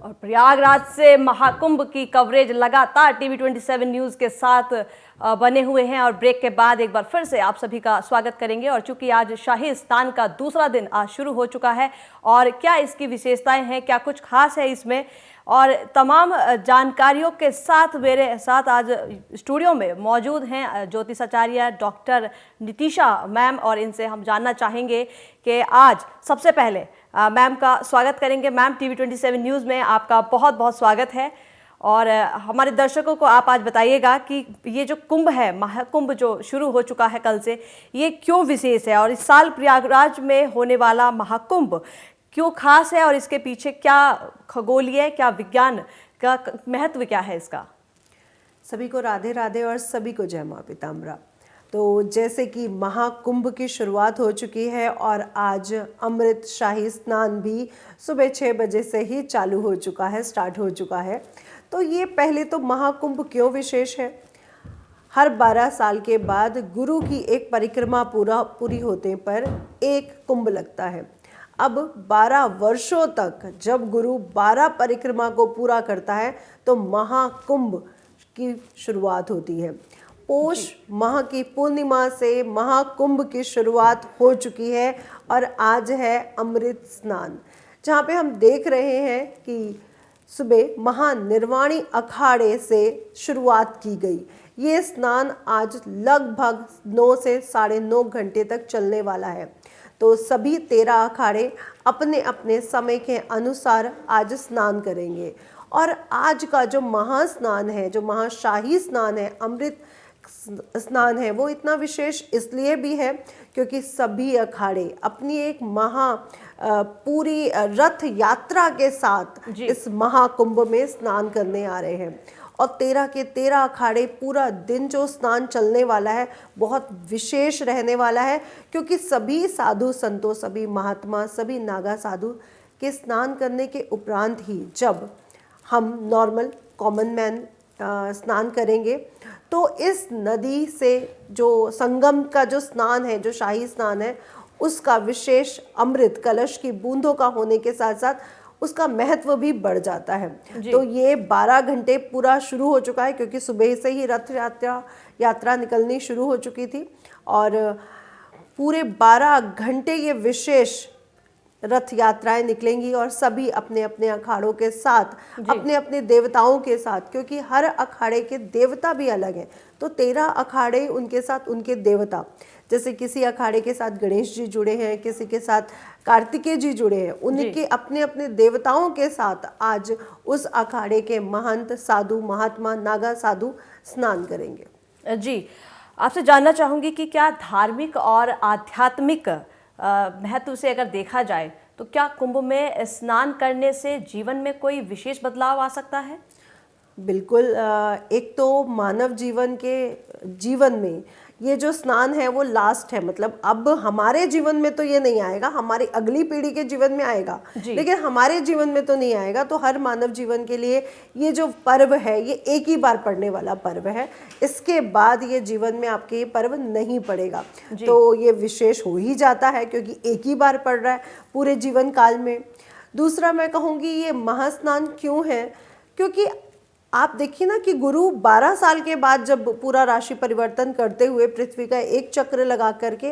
और प्रयागराज से महाकुंभ की कवरेज लगातार टीवी 27 न्यूज़ के साथ बने हुए हैं और ब्रेक के बाद एक बार फिर से आप सभी का स्वागत करेंगे। और चूंकि आज शाही स्नान का दूसरा दिन आज शुरू हो चुका है और क्या इसकी विशेषताएं हैं, क्या कुछ खास है इसमें, और तमाम जानकारियों के साथ मेरे साथ आज स्टूडियो में मौजूद हैं ज्योतिषाचार्य डॉक्टर नितिशा मैम, और इनसे हम जानना चाहेंगे कि आज सबसे पहले मैम का स्वागत करेंगे। मैम, टीवी 27 न्यूज़ में आपका बहुत बहुत स्वागत है। और हमारे दर्शकों को आप आज बताइएगा कि ये जो कुंभ है, महाकुंभ जो शुरू हो चुका है कल से, ये क्यों विशेष है और इस साल प्रयागराज में होने वाला महाकुंभ क्यों खास है और इसके पीछे क्या खगोलीय, क्या विज्ञान का महत्व क्या है इसका। सभी को राधे राधे और सभी को जय मां पीताम्बरा। तो जैसे कि महाकुंभ की शुरुआत हो चुकी है और आज अमृत शाही स्नान भी सुबह 6 बजे से ही चालू हो चुका है, स्टार्ट हो चुका है। तो ये पहले तो महाकुंभ क्यों विशेष है? हर 12 साल के बाद गुरु की एक परिक्रमा पूरी होने पर एक कुंभ लगता है। अब 12 वर्षों तक जब गुरु 12 परिक्रमा को पूरा करता है तो महाकुंभ की शुरुआत होती है। पौष माह की पूर्णिमा से महाकुंभ की शुरुआत हो चुकी है और आज है अमृत स्नान, जहाँ पे हम देख रहे हैं कि सुबह महानिर्वाणी अखाड़े से शुरुआत की गई। ये स्नान आज लगभग 9 से 9:30 घंटे तक चलने वाला है। तो सभी 13 अखाड़े अपने अपने समय के अनुसार आज स्नान करेंगे। और आज का जो महास्नान है, जो महाशाही स्नान है, अमृत स्नान है, वो इतना विशेष इसलिए भी है क्योंकि सभी अखाड़े अपनी एक पूरी रथ यात्रा के साथ इस महाकुंभ में स्नान करने आ रहे हैं। और 13 के 13 अखाड़े पूरा दिन जो स्नान चलने वाला है बहुत विशेष रहने वाला है, क्योंकि सभी साधु संतों, सभी महात्मा, सभी नागा साधु के स्नान करने के उपरांत ही जब हम नॉर्मल कॉमन मैन स्नान करेंगे तो इस नदी से जो संगम का जो स्नान है, जो शाही स्नान है, उसका विशेष अमृत कलश की बूंदों का होने के साथ साथ उसका महत्व भी बढ़ जाता है। तो ये 12 घंटे पूरा शुरू हो चुका है क्योंकि सुबह से ही रथ यात्रा निकलनी शुरू हो चुकी थी और पूरे 12 घंटे ये विशेष रथ यात्राएं निकलेंगी और सभी अपने अपने अखाड़ों के साथ, अपने अपने देवताओं के साथ, क्योंकि हर अखाड़े के देवता भी अलग हैं। तो 13 अखाड़े, उनके साथ उनके देवता, जैसे किसी अखाड़े के साथ गणेश जी जुड़े हैं, किसी के साथ कार्तिकेय जी जुड़े हैं, उनके अपने अपने देवताओं के साथ आज उस अखाड़े के महंत, साधु, महात्मा, नागा साधु स्नान करेंगे। जी, आपसे जानना चाहूँगी कि क्या धार्मिक और आध्यात्मिक महत्व से अगर देखा जाए तो क्या कुंभ में स्नान करने से जीवन में कोई विशेष बदलाव आ सकता है? बिल्कुल। एक तो मानव जीवन में ये जो स्नान है वो लास्ट है, मतलब अब हमारे जीवन में तो ये नहीं आएगा, हमारी अगली पीढ़ी के जीवन में आएगा, लेकिन हमारे जीवन में तो नहीं आएगा। तो हर मानव जीवन के लिए ये जो पर्व है ये एक ही बार पड़ने वाला पर्व है। इसके बाद ये जीवन में आपके ये पर्व नहीं पड़ेगा। तो ये विशेष हो ही जाता है क्योंकि एक ही बार पड़ रहा है पूरे जीवन काल में। दूसरा मैं कहूँगी ये महास्नान क्यों है, क्योंकि आप देखिए ना कि गुरु 12 साल के बाद जब पूरा राशि परिवर्तन करते हुए पृथ्वी का एक चक्र लगा करके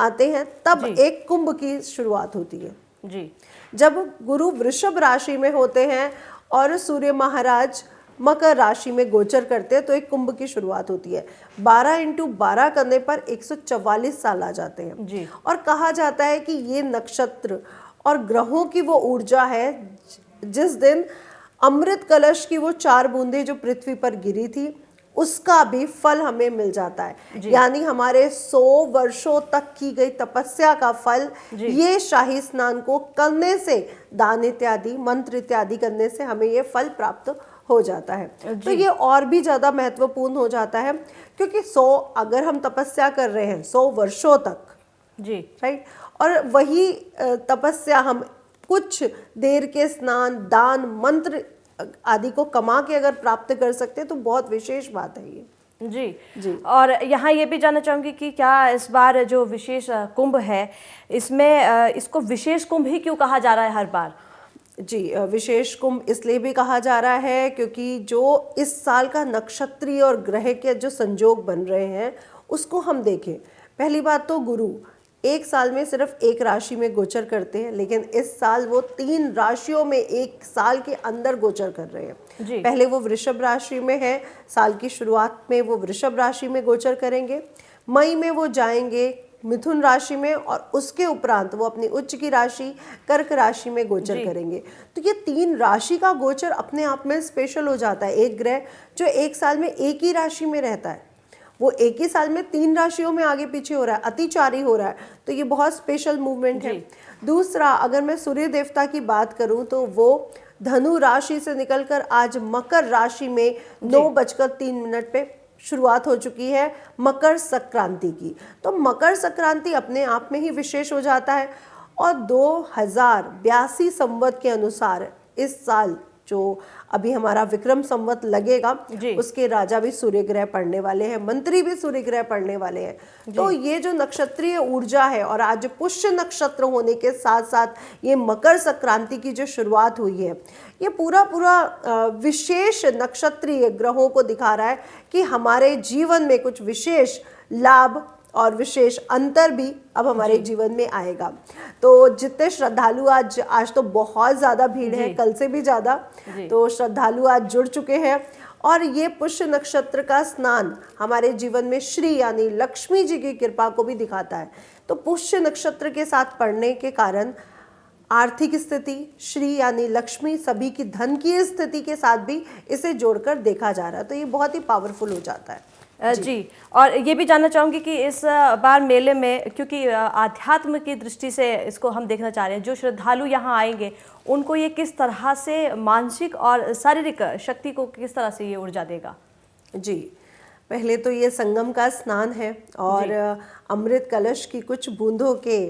आते हैं तब एक कुंभ की शुरुआत होती है। जी, जब गुरु वृषभ राशि में होते हैं और सूर्य महाराज मकर राशि में गोचर करते हैं तो एक कुंभ की शुरुआत होती है। 12 × 12 करने पर 144 साल आ जाते हैं जी। और कहा जाता है कि ये नक्षत्र और ग्रहों की वो ऊर्जा है जिस दिन अमृत कलश की वो 4 बूंदें जो पृथ्वी पर गिरी थी उसका भी फल हमें मिल जाता है। यानी हमारे 100 वर्षों तक की गई तपस्या का फल ये शाही स्नान को करने से, दान इत्यादि, मंत्र इत्यादि करने से हमें ये फल प्राप्त हो जाता है। तो ये और भी ज़्यादा महत्वपूर्ण हो जाता है क्योंकि 100 अगर हम तपस्या कर रहे हैं 100 वर्षों तक, जी राइट, और वही तपस्या हम कुछ देर के स्नान, दान, मंत्र आदि को कमा के अगर प्राप्त कर सकते हैं तो बहुत विशेष बात है ये। जी। और यहाँ ये भी जानना चाहूँगी कि क्या इस बार जो विशेष कुंभ है इसमें इसको विशेष कुंभ ही क्यों कहा जा रहा है हर बार? जी, विशेष कुंभ इसलिए भी कहा जा रहा है क्योंकि जो इस साल का नक्षत्रीय और ग्रह के जो संयोग बन रहे हैं उसको हम देखें। पहली बात तो गुरु एक साल में सिर्फ एक राशि में गोचर करते हैं, लेकिन इस साल वो 3 राशियों में एक साल के अंदर गोचर कर रहे हैं। जी। पहले वो वृषभ राशि में है, साल की शुरुआत में वो वृषभ राशि में गोचर करेंगे, मई में वो जाएंगे मिथुन राशि में और उसके उपरांत वो अपनी उच्च की राशि कर्क राशि में गोचर करेंगे। तो ये 3 राशि का गोचर अपने आप में स्पेशल हो जाता है। एक ग्रह जो एक साल में एक ही राशि में रहता है वो एक ही साल में 3 राशियों में आगे पीछे हो रहा है, अतिचारी हो रहा है, तो ये बहुत स्पेशल मूवमेंट है। दूसरा, अगर मैं सूर्य देवता की बात करूं तो वो धनु राशि से निकलकर आज मकर राशि में 9:03 पे शुरुआत हो चुकी है मकर संक्रांति की। तो मकर संक्रांति अपने आप में ही विशेष हो जाता है और 2082 संवत के अनुसार इस साल जो अभी हमारा विक्रम संवत लगेगा उसके राजा भी सूर्य ग्रह पढ़ने वाले हैं, मंत्री भी सूर्य ग्रह पढ़ने वाले हैं। तो ये जो नक्षत्रीय ऊर्जा है और आज पुष्य नक्षत्र होने के साथ साथ ये मकर संक्रांति की जो शुरुआत हुई है, ये पूरा विशेष नक्षत्रीय ग्रहों को दिखा रहा है कि हमारे जीवन में कुछ विशेष लाभ और विशेष अंतर भी अब हमारे जीवन में आएगा। तो जितने श्रद्धालु आज तो बहुत ज़्यादा भीड़ है, कल से भी ज़्यादा, तो श्रद्धालु आज जुड़ चुके हैं और ये पुष्य नक्षत्र का स्नान हमारे जीवन में श्री यानी लक्ष्मी जी की कृपा को भी दिखाता है। तो पुष्य नक्षत्र के साथ पढ़ने के कारण आर्थिक स्थिति, श्री यानी लक्ष्मी, सभी की धन की स्थिति के साथ भी इसे जोड़कर देखा जा रहा है। तो ये बहुत ही पावरफुल हो जाता है। जी। और ये भी जानना चाहूँगी कि इस बार मेले में, क्योंकि आध्यात्म की दृष्टि से इसको हम देखना चाह रहे हैं, जो श्रद्धालु यहाँ आएंगे उनको ये किस तरह से मानसिक और शारीरिक शक्ति को किस तरह से ये ऊर्जा देगा? जी, पहले तो ये संगम का स्नान है और अमृत कलश की कुछ बूंदों के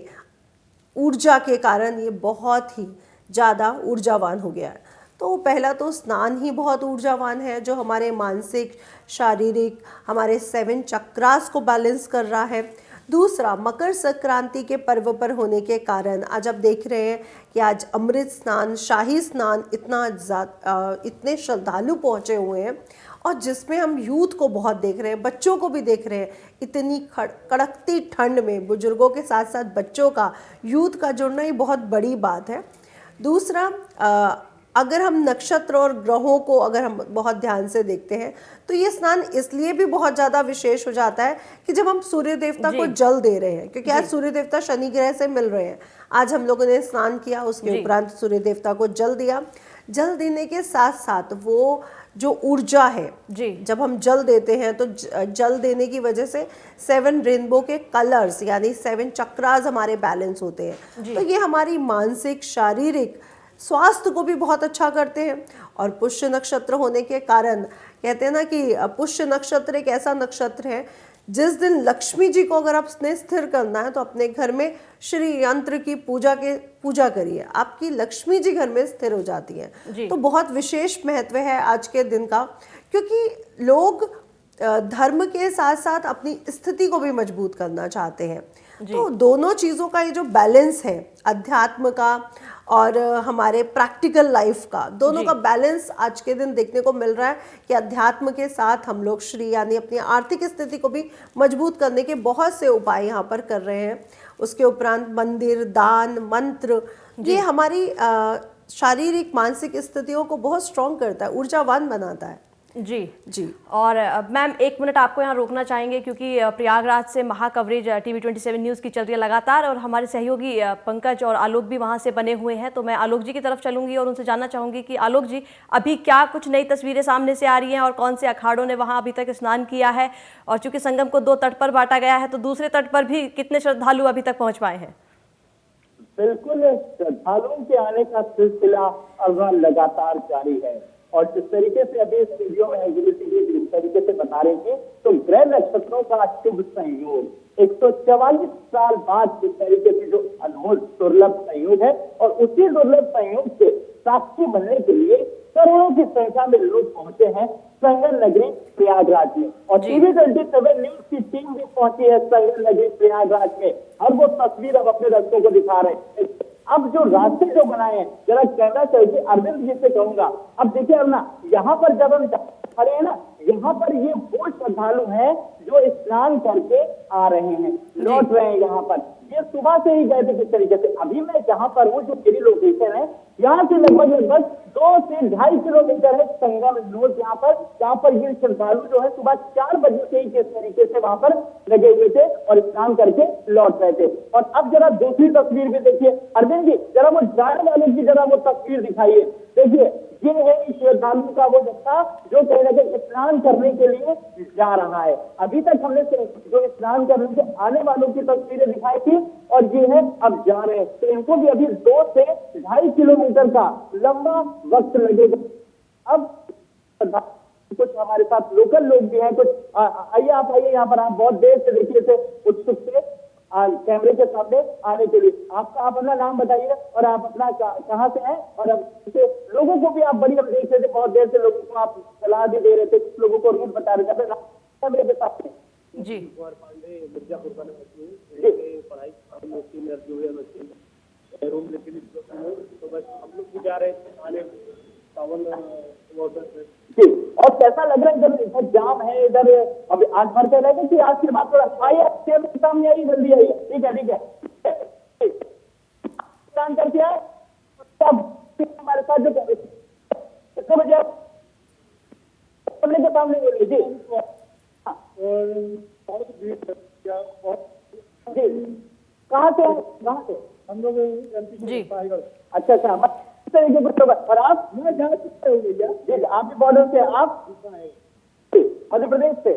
ऊर्जा के कारण ये बहुत ही ज़्यादा ऊर्जावान हो गया है। तो पहला तो स्नान ही बहुत ऊर्जावान है जो हमारे मानसिक, शारीरिक, हमारे 7 चक्रास को बैलेंस कर रहा है। दूसरा, मकर संक्रांति के पर्व पर होने के कारण आज आप देख रहे हैं कि आज अमृत स्नान, शाही स्नान इतने श्रद्धालु पहुँचे हुए हैं और जिसमें हम यूथ को बहुत देख रहे हैं, बच्चों को भी देख रहे हैं। इतनी कड़कती ठंड में बुजुर्गों के साथ साथ बच्चों का, यूथ का जुड़ना ही बहुत बड़ी बात है। दूसरा, अगर हम नक्षत्र और ग्रहों को अगर हम बहुत ध्यान से देखते हैं तो ये स्नान इसलिए भी बहुत ज़्यादा विशेष हो जाता है कि जब हम सूर्य देवता को जल दे रहे हैं, क्योंकि आज सूर्य देवता शनि ग्रह से मिल रहे हैं। आज हम लोगों ने स्नान किया, उसके उपरांत सूर्य देवता को जल दिया। जल देने के साथ साथ वो जो ऊर्जा है, जब हम जल देते हैं तो जल देने की वजह से 7 रेनबो के कलर्स यानी 7 चक्रास हमारे बैलेंस होते हैं। तो ये हमारी मानसिक, शारीरिक स्वास्थ्य को भी बहुत अच्छा करते हैं। और पुष्य नक्षत्र होने के कारण कहते हैं ना कि पुष्य नक्षत्र एक ऐसा नक्षत्र है जिस दिन लक्ष्मी जी को अगर आपने स्थिर करना है तो अपने घर में श्री यंत्र की पूजा करिए, आपकी लक्ष्मी जी घर में स्थिर हो जाती है। तो बहुत विशेष महत्व है आज के दिन का, क्योंकि लोग धर्म के साथ साथ अपनी स्थिति को भी मजबूत करना चाहते हैं। तो दोनों चीज़ों का ये जो बैलेंस है, अध्यात्म का और हमारे प्रैक्टिकल लाइफ का, दोनों का बैलेंस आज के दिन देखने को मिल रहा है कि अध्यात्म के साथ हम लोग श्री यानी अपनी आर्थिक स्थिति को भी मजबूत करने के बहुत से उपाय यहाँ पर कर रहे हैं। उसके उपरांत मंदिर, दान, मंत्र, ये हमारी शारीरिक, मानसिक स्थितियों को बहुत स्ट्रॉन्ग करता है, ऊर्जावान बनाता है। जी। और मैम 1 मिनट आपको यहाँ रोकना चाहेंगे क्योंकि प्रयागराज से महा कवरेज टीवी 27 न्यूज़ की चल रही है लगातार और हमारे सहयोगी पंकज और आलोक भी वहाँ से बने हुए हैं। तो मैं आलोक जी की तरफ चलूंगी और उनसे जानना चाहूँगी कि आलोक जी, अभी क्या कुछ नई तस्वीरें सामने से आ रही हैं और कौन से अखाड़ों ने वहाँ अभी तक स्नान किया है, और चूँकि संगम को 2 तट पर बांटा गया है तो दूसरे तट पर भी कितने श्रद्धालु अभी तक पहुँच पाए हैं? बिल्कुल, श्रद्धालुओं के आने का सिलसिला अब लगातार जारी है और जिस तरीके से अभी इस वीडियो में जिस तरीके से बता रहे थे, तो ग्रह नक्षत्रों का शुभ संयोग 144 साल बाद जिस तरीके से जो अनमोल दुर्लभ संयोग है, और उसी दुर्लभ संयोग से साक्षी बनने के लिए करोड़ों की संख्या में लोग पहुंचे हैं संगम नगरी प्रयागराज में। और टीवी 27 न्यूज की टीम भी पहुंची है संगम नगरी प्रयागराज में और वो तस्वीर अब अपने दर्शकों को दिखा रहे हैं। अब जो रास्ते जो बनाए हैं, जरा कहना चाहिए अरविंद जी से कहूंगा। अब देखिए अब ना, यहाँ पर जब हम खड़े हैं ना, यहाँ पर ये वो श्रद्धालु हैं जो स्नान करके आ रहे हैं, लौट रहे हैं। यहाँ पर ये सुबह से ही गए थे किस तरीके से। अभी मैं जहाँ पर हूँ, जो मेरी लोकेशन है, यहाँ से लगभग 2 से 2.5 किलोमीटर है संगम नोड, जहाँ पर ये श्रद्धालु जो है सुबह 4 बजे से ही किस तरीके से वहां पर लगे हुए थे और स्नान करके लौट रहे थे। और अब जरा दूसरी तस्वीर भी देखिए अरविंद जी, जरा वो जाने वालों की जरा वो तस्वीर दिखाइए। देखिए ये है श्रद्धालु का वो जत्था जो कहीं ना कहीं स्नान करने के लिए जा रहा है। अभी तक हमने जो स्नान करने के आने वालों की तस्वीरें दिखाई थी, और ये है अब जा रहे हैं। तो इनको भी अभी 2 से 2.5 किलोमीटर का लंबा वक्त लगेगा। अब कुछ हमारे साथ लोकल लोग भी हैं, कुछ आइए आप आइए यहाँ पर। आप बहुत देर से देखिए से उत्सुक थे कैमरे के सामने आने के लिए। आप अपना नाम बताइए और आप अपना कहाँ से हैं, और अब लोगों को भी आप बड़ी हम देख रहे थे, बहुत देर से लोगों को आप सलाह भी दे रहे थे, कुछ लोगों को रूट बता रहे थे अपने कैमरे के सामने। जी मिर्जापुर का जी पढ़ाई रूम लेके भी तो बस हम लोग भी जा रहे थे आने सावन जी। और कैसा लग रहा है इधर जाम है, इधर अभी आज भर के रहेगा कि आज के बाद थोड़ा आइए सामने आइए, जल्दी आइए। ठीक है काम करके आए तब हमारे साथ जो कितने बजे के सामने बोलिए जी। जी कहाँ से हम लोग जी। अच्छा तरीके कुछ होगा। और आप जा सकते हो भैया जी, आप भी बॉर्डर से, आप मध्य प्रदेश से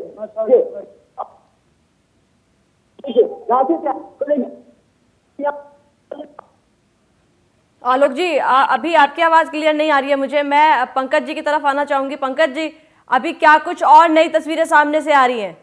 आलोक जी, अभी आपकी आवाज क्लियर नहीं आ रही है मुझे। मैं पंकज जी की तरफ आना चाहूंगी। पंकज जी, अभी क्या कुछ और नई तस्वीरें सामने से आ रही हैं?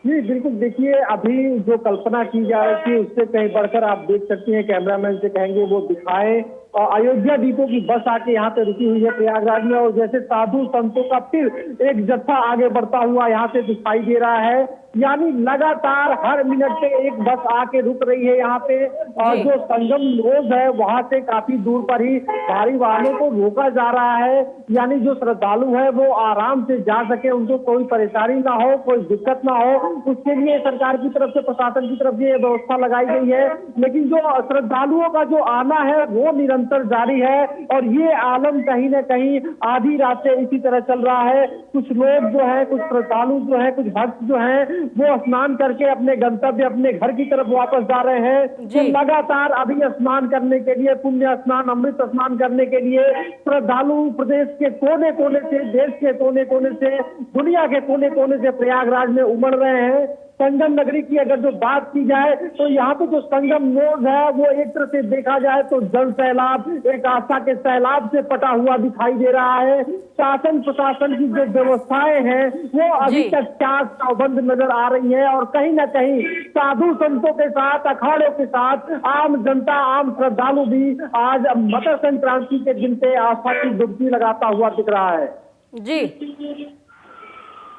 जी बिल्कुल, देखिए अभी जो कल्पना की जा रही थी उससे कहीं बढ़कर आप देख सकती हैं, कैमरामैन से कहेंगे वो दिखाएं। और अयोध्या डिपो की बस आके यहाँ पे रुकी हुई है प्रयागराज में, और जैसे साधु संतों का फिर एक जत्था आगे बढ़ता हुआ यहाँ से दिखाई दे रहा है। यानी लगातार हर मिनट पे एक बस आके रुक रही है यहाँ पे। और जो संगम रोड है वहां से काफी दूर पर ही भारी वाहनों को रोका जा रहा है, यानी जो श्रद्धालु है वो आराम से जा सके, उनको कोई परेशानी ना हो, कोई दिक्कत ना हो, उसके लिए सरकार की तरफ से, प्रशासन की तरफ से ये व्यवस्था लगाई गई है। लेकिन जो श्रद्धालुओं का जो आना है वो निरंतर जारी है, और ये आलम कहीं ना कहीं आधी रात से इसी तरह चल रहा है। कुछ लोग जो है, कुछ श्रद्धालु जो है, कुछ भक्त जो है वो स्नान करके अपने गंतव्य, अपने घर की तरफ वापस जा रहे हैं। तो लगातार अभी स्नान करने के लिए, पुण्य स्नान, अमृत स्नान करने के लिए श्रद्धालु प्रदेश के कोने कोने से, देश के कोने कोने से, दुनिया के कोने कोने से प्रयागराज में उमड़ रहे हैं। संगम नगरी की अगर जो बात की जाए तो यहाँ पे जो संगम नोड है वो एक तरह से देखा जाए तो जल सैलाब, एक आस्था के सैलाब से पटा हुआ दिखाई दे रहा है। शासन प्रशासन की जो व्यवस्थाएं हैं वो अभी तक चाक चौबंद नजर आ रही है, और कहीं ना कहीं साधु संतों के साथ, अखाड़ों के साथ आम जनता, आम श्रद्धालु भी आज मकर संक्रांति के दिन पे आस्था की डुबकी लगाता हुआ दिख रहा है। जी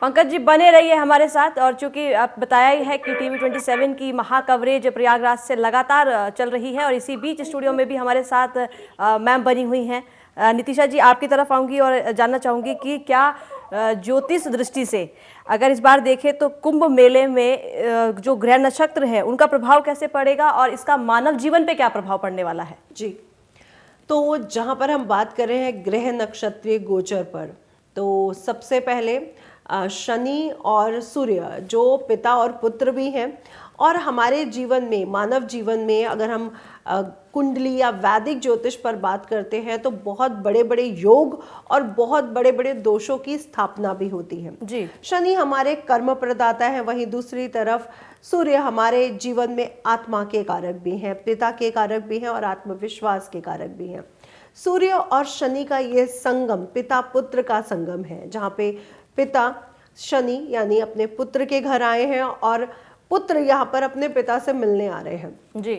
पंकज जी, बने रहिए हमारे साथ। और चूंकि आप बताया ही है कि टीवी 27 की महा कवरेज प्रयागराज से लगातार चल रही है, और इसी बीच स्टूडियो में भी हमारे साथ मैम बनी हुई हैं। नितिशा जी, आपकी तरफ आऊँगी और जानना चाहूँगी कि क्या ज्योतिष दृष्टि से अगर इस बार देखें तो कुंभ मेले में जो ग्रह नक्षत्र है उनका प्रभाव कैसे पड़ेगा, और इसका मानव जीवन पे क्या प्रभाव पड़ने वाला है? जी, तो जहाँ पर हम बात कर रहे हैं ग्रह नक्षत्रीय गोचर पर, तो सबसे पहले शनि और सूर्य जो पिता और पुत्र भी हैं, और हमारे जीवन में, मानव जीवन में अगर हम कुंडली या वैदिक ज्योतिष पर बात करते हैं तो बहुत बड़े बड़े योग और बहुत बड़े बड़े दोषों की स्थापना भी होती है। जी। शनि हमारे कर्म प्रदाता है, वहीं दूसरी तरफ सूर्य हमारे जीवन में आत्मा के कारक भी हैं, पिता के कारक भी हैं और आत्मविश्वास के कारक भी हैं। सूर्य और शनि का ये संगम पिता पुत्र का संगम है, जहाँ पे पिता शनि यानी अपने पुत्र के घर आए हैं और पुत्र यहाँ पर अपने पिता से मिलने आ रहे हैं। जी।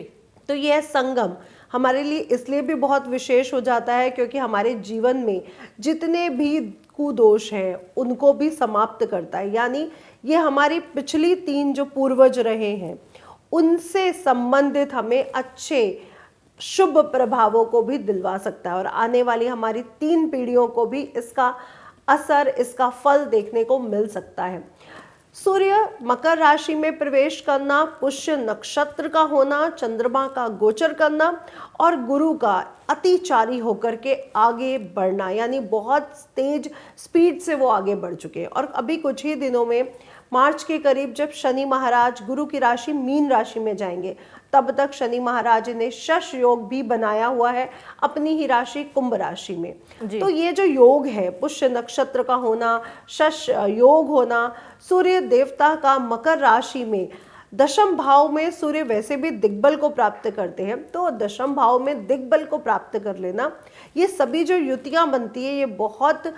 तो यह संगम हमारे लिए इसलिए भी बहुत विशेष हो जाता है क्योंकि हमारे जीवन में जितने भी कुदोष हैं उनको भी समाप्त करता है। यानी ये हमारी पिछली 3 जो पूर्वज रहे हैं उनसे संबंधित हमें अच्छे शुभ प्रभावों को भी दिलवा सकता है और आने वाली हमारी 3 पीढ़ियों को भी इसका असर, इसका फल देखने को मिल सकता है। सूर्य मकर राशि में प्रवेश करना, पुष्य नक्षत्र का होना, चंद्रमा का गोचर करना और गुरु का अतिचारी होकर के आगे बढ़ना, यानी बहुत तेज स्पीड से वो आगे बढ़ चुके हैं। और अभी कुछ ही दिनों में मार्च के करीब जब शनि महाराज गुरु की राशि मीन राशि में जाएंगे, तब तक शनि महाराज ने शश योग भी बनाया हुआ है अपनी ही राशि कुंभ राशि में। तो ये जो योग है, पुष्य नक्षत्र का होना, शश योग होना, सूर्य देवता का मकर राशि में दशम भाव में, सूर्य वैसे भी दिग्बल को प्राप्त करते हैं, तो दशम भाव में दिग्बल को प्राप्त कर लेना, ये सभी जो युतियां बनती है ये बहुत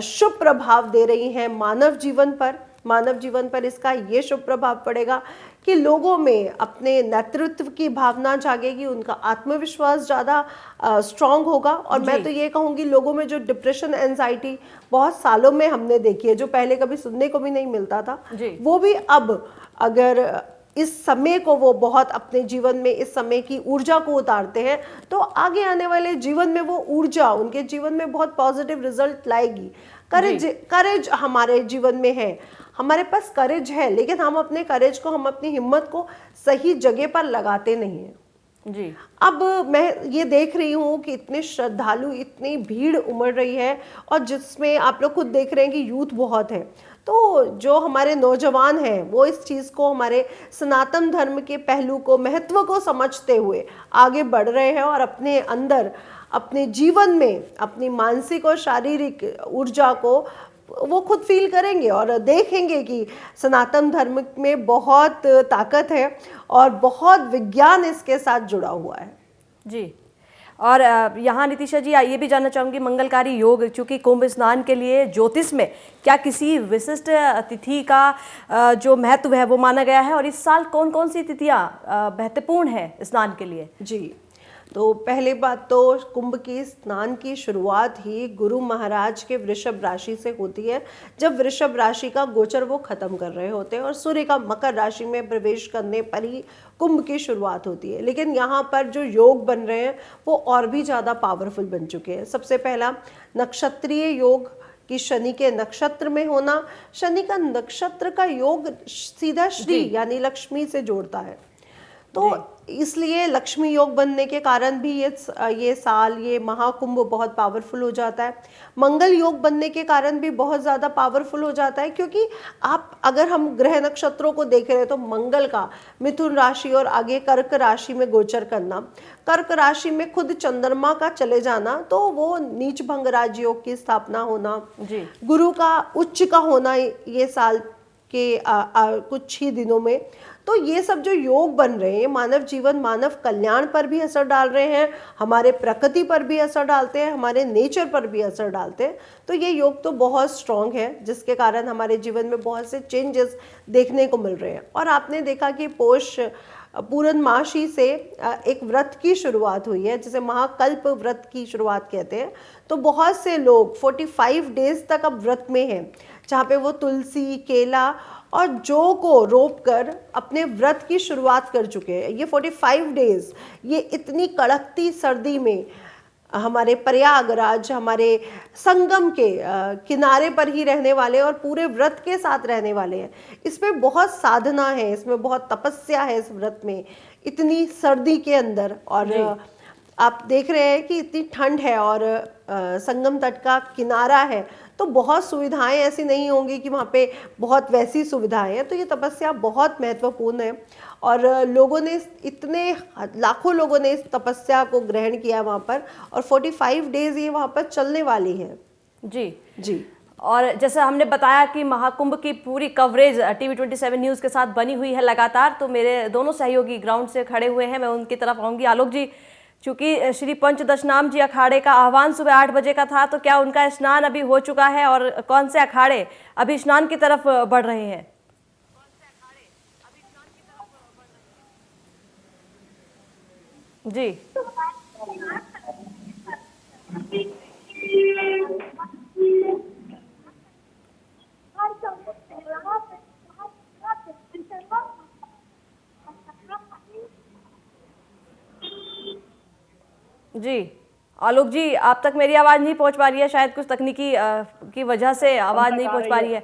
शुभ प्रभाव दे रही हैं मानव जीवन पर। मानव जीवन पर इसका ये शुभ प्रभाव पड़ेगा कि लोगों में अपने नेतृत्व की भावना जागेगी, उनका आत्मविश्वास ज़्यादा स्ट्रांग होगा। और मैं तो ये कहूँगी लोगों में जो डिप्रेशन, एंजाइटी बहुत सालों में हमने देखी है, जो पहले कभी सुनने को भी नहीं मिलता था, वो भी अब अगर इस समय को वो बहुत अपने जीवन में इस समय की ऊर्जा को उतारते हैं, तो आगे आने वाले जीवन में वो ऊर्जा उनके जीवन में बहुत पॉजिटिव रिजल्ट लाएगी। करेज हमारे जीवन में है, हमारे पास करेज है, लेकिन हम अपने करेज को, हम अपनी हिम्मत को सही जगह पर लगाते नहीं हैं। जी। अब मैं ये देख रही हूँ कि इतने श्रद्धालु, इतनी भीड़ उमड़ रही है और जिसमें आप लोग खुद देख रहे हैं कि यूथ बहुत है, तो जो हमारे नौजवान हैं वो इस चीज़ को, हमारे सनातन धर्म के पहलू को, महत्व को समझते हुए आगे बढ़ रहे हैं और अपने अंदर, अपने जीवन में अपनी मानसिक और शारीरिक ऊर्जा को वो खुद फील करेंगे और देखेंगे कि सनातन धर्म में बहुत ताकत है और बहुत विज्ञान इसके साथ जुड़ा हुआ है। जी। और यहाँ नितिशा जी ये भी जानना चाहूँगी, मंगलकारी योग, चूँकि कुंभ स्नान के लिए ज्योतिष में क्या किसी विशिष्ट तिथि का जो महत्व है वो माना गया है, और इस साल कौन कौन सी तिथियाँ महत्वपूर्ण है स्नान के लिए? जी, तो पहले बात तो कुंभ की स्नान की शुरुआत ही गुरु महाराज के वृषभ राशि से होती है, जब वृषभ राशि का गोचर वो खत्म कर रहे होते हैं और सूर्य का मकर राशि में प्रवेश करने पर ही कुंभ की शुरुआत होती है। लेकिन यहाँ पर जो योग बन रहे हैं वो और भी ज़्यादा पावरफुल बन चुके हैं। सबसे पहला नक्षत्रीय योग कि शनि के नक्षत्र में होना, शनि का नक्षत्र का योग सीधा श्री यानी लक्ष्मी से जोड़ता है, तो इसलिए लक्ष्मी योग बनने के कारण भी ये साल, ये महाकुंभ बहुत पावरफुल हो जाता है। मंगल योग बनने के कारण भी बहुत ज़्यादा पावरफुल हो जाता है, क्योंकि आप अगर हम ग्रह नक्षत्रों को देख रहे हैं तो मंगल का मिथुन राशि और आगे कर्क राशि में गोचर करना, कर्क राशि में खुद चंद्रमा का चले जाना, तो वो नीच भंग राजयोग की स्थापना होना, गुरु का उच्च का होना ये साल के कुछ ही दिनों में, तो ये सब जो योग बन रहे हैं मानव जीवन, मानव कल्याण पर भी असर डाल रहे हैं, हमारे प्रकृति पर भी असर डालते हैं, हमारे नेचर पर भी असर डालते हैं। तो ये योग तो बहुत स्ट्रांग है, जिसके कारण हमारे जीवन में बहुत से चेंजेस देखने को मिल रहे हैं। और आपने देखा कि पोष पूर्णमासी से एक व्रत की शुरुआत हुई है, जिसे महाकल्प व्रत की शुरुआत कहते हैं। तो बहुत से लोग 45 डेज तक अब व्रत में हैं, जहाँ पे वो तुलसी, केला और जौ को रोप कर अपने व्रत की शुरुआत कर चुके हैं। ये 45 डेज, ये इतनी कड़कती सर्दी में हमारे प्रयागराज, हमारे संगम के किनारे पर ही रहने वाले और पूरे व्रत के साथ रहने वाले हैं। इसमें बहुत साधना है, इसमें बहुत तपस्या है इस व्रत में, इतनी सर्दी के अंदर। और आप देख रहे हैं कि इतनी ठंड है और संगम तट का किनारा है, तो बहुत सुविधाएं ऐसी नहीं होंगी कि वहाँ पे बहुत वैसी सुविधाएं हैं। तो ये तपस्या बहुत महत्वपूर्ण है और लोगों ने, इतने लाखों लोगों ने इस तपस्या को ग्रहण किया वहाँ पर, और 45 डेज ये वहाँ पर चलने वाली है। जी। और जैसा हमने बताया कि महाकुंभ की पूरी कवरेज टीवी 27 न्यूज़ के साथ बनी हुई है लगातार, तो मेरे दोनों सहयोगी ग्राउंड से खड़े हुए हैं, मैं उनकी तरफ आऊँगी। आलोक जी, चूँकि श्री पंचदशनाम जी अखाड़े का आह्वान सुबह 8 बजे का था, तो क्या उनका स्नान अभी हो चुका है और कौन से अखाड़े अभी स्नान की तरफ बढ़ रहे हैं? जी। जी आलोक जी, आप तक मेरी आवाज नहीं पहुंच पा रही है, शायद कुछ तकनीकी की वजह से आवाज नहीं पहुंच पा रही है।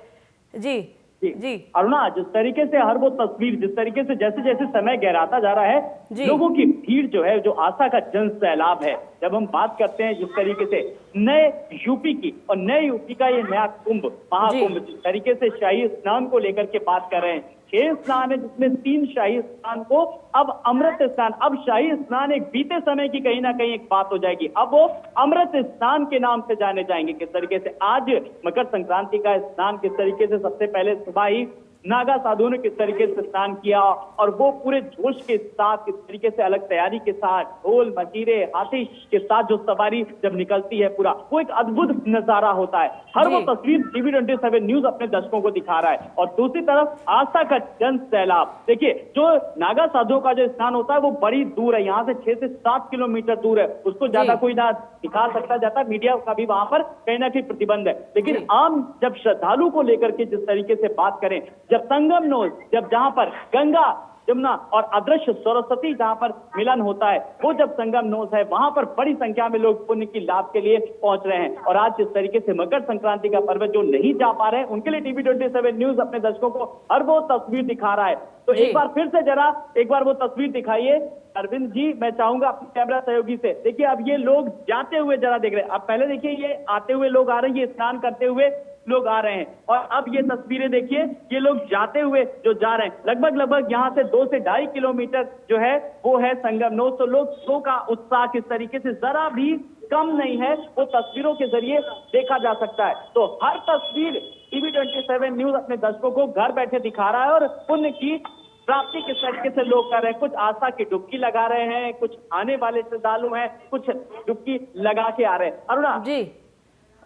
जी जी अरुणा, जिस तरीके से हर वो तस्वीर, जिस तरीके से जैसे जैसे समय गहराता जा रहा है, लोगों की भीड़ जो है, जो आशा का जन सैलाब है, जब हम बात करते हैं जिस तरीके से नए यूपी की और नए यूपी का ये नया कुंभ, महाकुंभ, जिस तरीके से शाही स्नान को लेकर के बात कर रहे हैं, 6 स्नान है जिसमें 3 शाही स्नान को अब अमृत स्नान, अब शाही स्नान एक बीते समय की कहीं ना कहीं एक बात हो जाएगी, अब वो अमृत स्नान के नाम से जाने जाएंगे। किस तरीके से आज मकर संक्रांति का स्नान, किस तरीके से सबसे पहले सुबह ही नागा साधुओं ने किस तरीके से स्नान किया और वो पूरे जोश के साथ, किस तरीके से अलग तैयारी के साथ, ढोल मजीरे हाथी के साथ जो सवारी जब निकलती है, पूरा वो एक अद्भुत नजारा होता है। हर वो तस्वीर टीवी 27 न्यूज अपने दर्शकों को दिखा रहा है। और दूसरी तरफ आस्था का जन सैलाब, देखिए जो नागा साधुओं का जो स्नान होता है वो बड़ी दूर है, यहाँ से 6 से 7 किलोमीटर दूर है, उसको ज्यादा कोई ना दिखा सकता जाता, मीडिया का भी वहां पर कहीं ना कहीं प्रतिबंध है। लेकिन आम जब श्रद्धालु को लेकर के जिस तरीके से बात करें, जब संगम नोज, जब जहां पर गंगा जमुना और अदृश्य सरस्वती जहां पर मिलन होता है, वो जब संगम नोज है, वहां पर बड़ी संख्या में लोग पुण्य की लाभ के लिए पहुंच रहे हैं। और आज जिस तरीके से मकर संक्रांति का पर्व जो नहीं जा पा रहे हैं, उनके लिए टीवी 27 न्यूज अपने दर्शकों को हर वो तस्वीर दिखा रहा है। तो एक बार फिर से जरा एक बार वो तस्वीर दिखाइए अरविंद जी, मैं चाहूंगा अपने कैमरा सहयोगी से। देखिए अब ये लोग जाते हुए जरा देख रहे हैं, अब पहले देखिए ये आते हुए लोग आ रहे हैं, ये स्नान करते हुए लोग आ रहे हैं, और अब ये तस्वीरें देखिए, ये लोग जाते हुए जो जा रहे हैं, लगभग यहाँ से 2 से 2.5 किलोमीटर जो है वो है संगम नोज। तो लोगों का उत्साह किस तरीके से जरा भी कम नहीं है, वो तस्वीरों के जरिए देखा जा सकता है। तो हर तस्वीर टीवी 27 न्यूज अपने दर्शकों को घर बैठे दिखा रहा है और पुण्य की प्राप्ति किस तरीके से लोग कर रहे हैं। कुछ आस्था की डुबकी लगा रहे हैं, कुछ आने वाले श्रद्धालु हैं, कुछ डुबकी लगा के आ रहे हैं। अरुणा जी,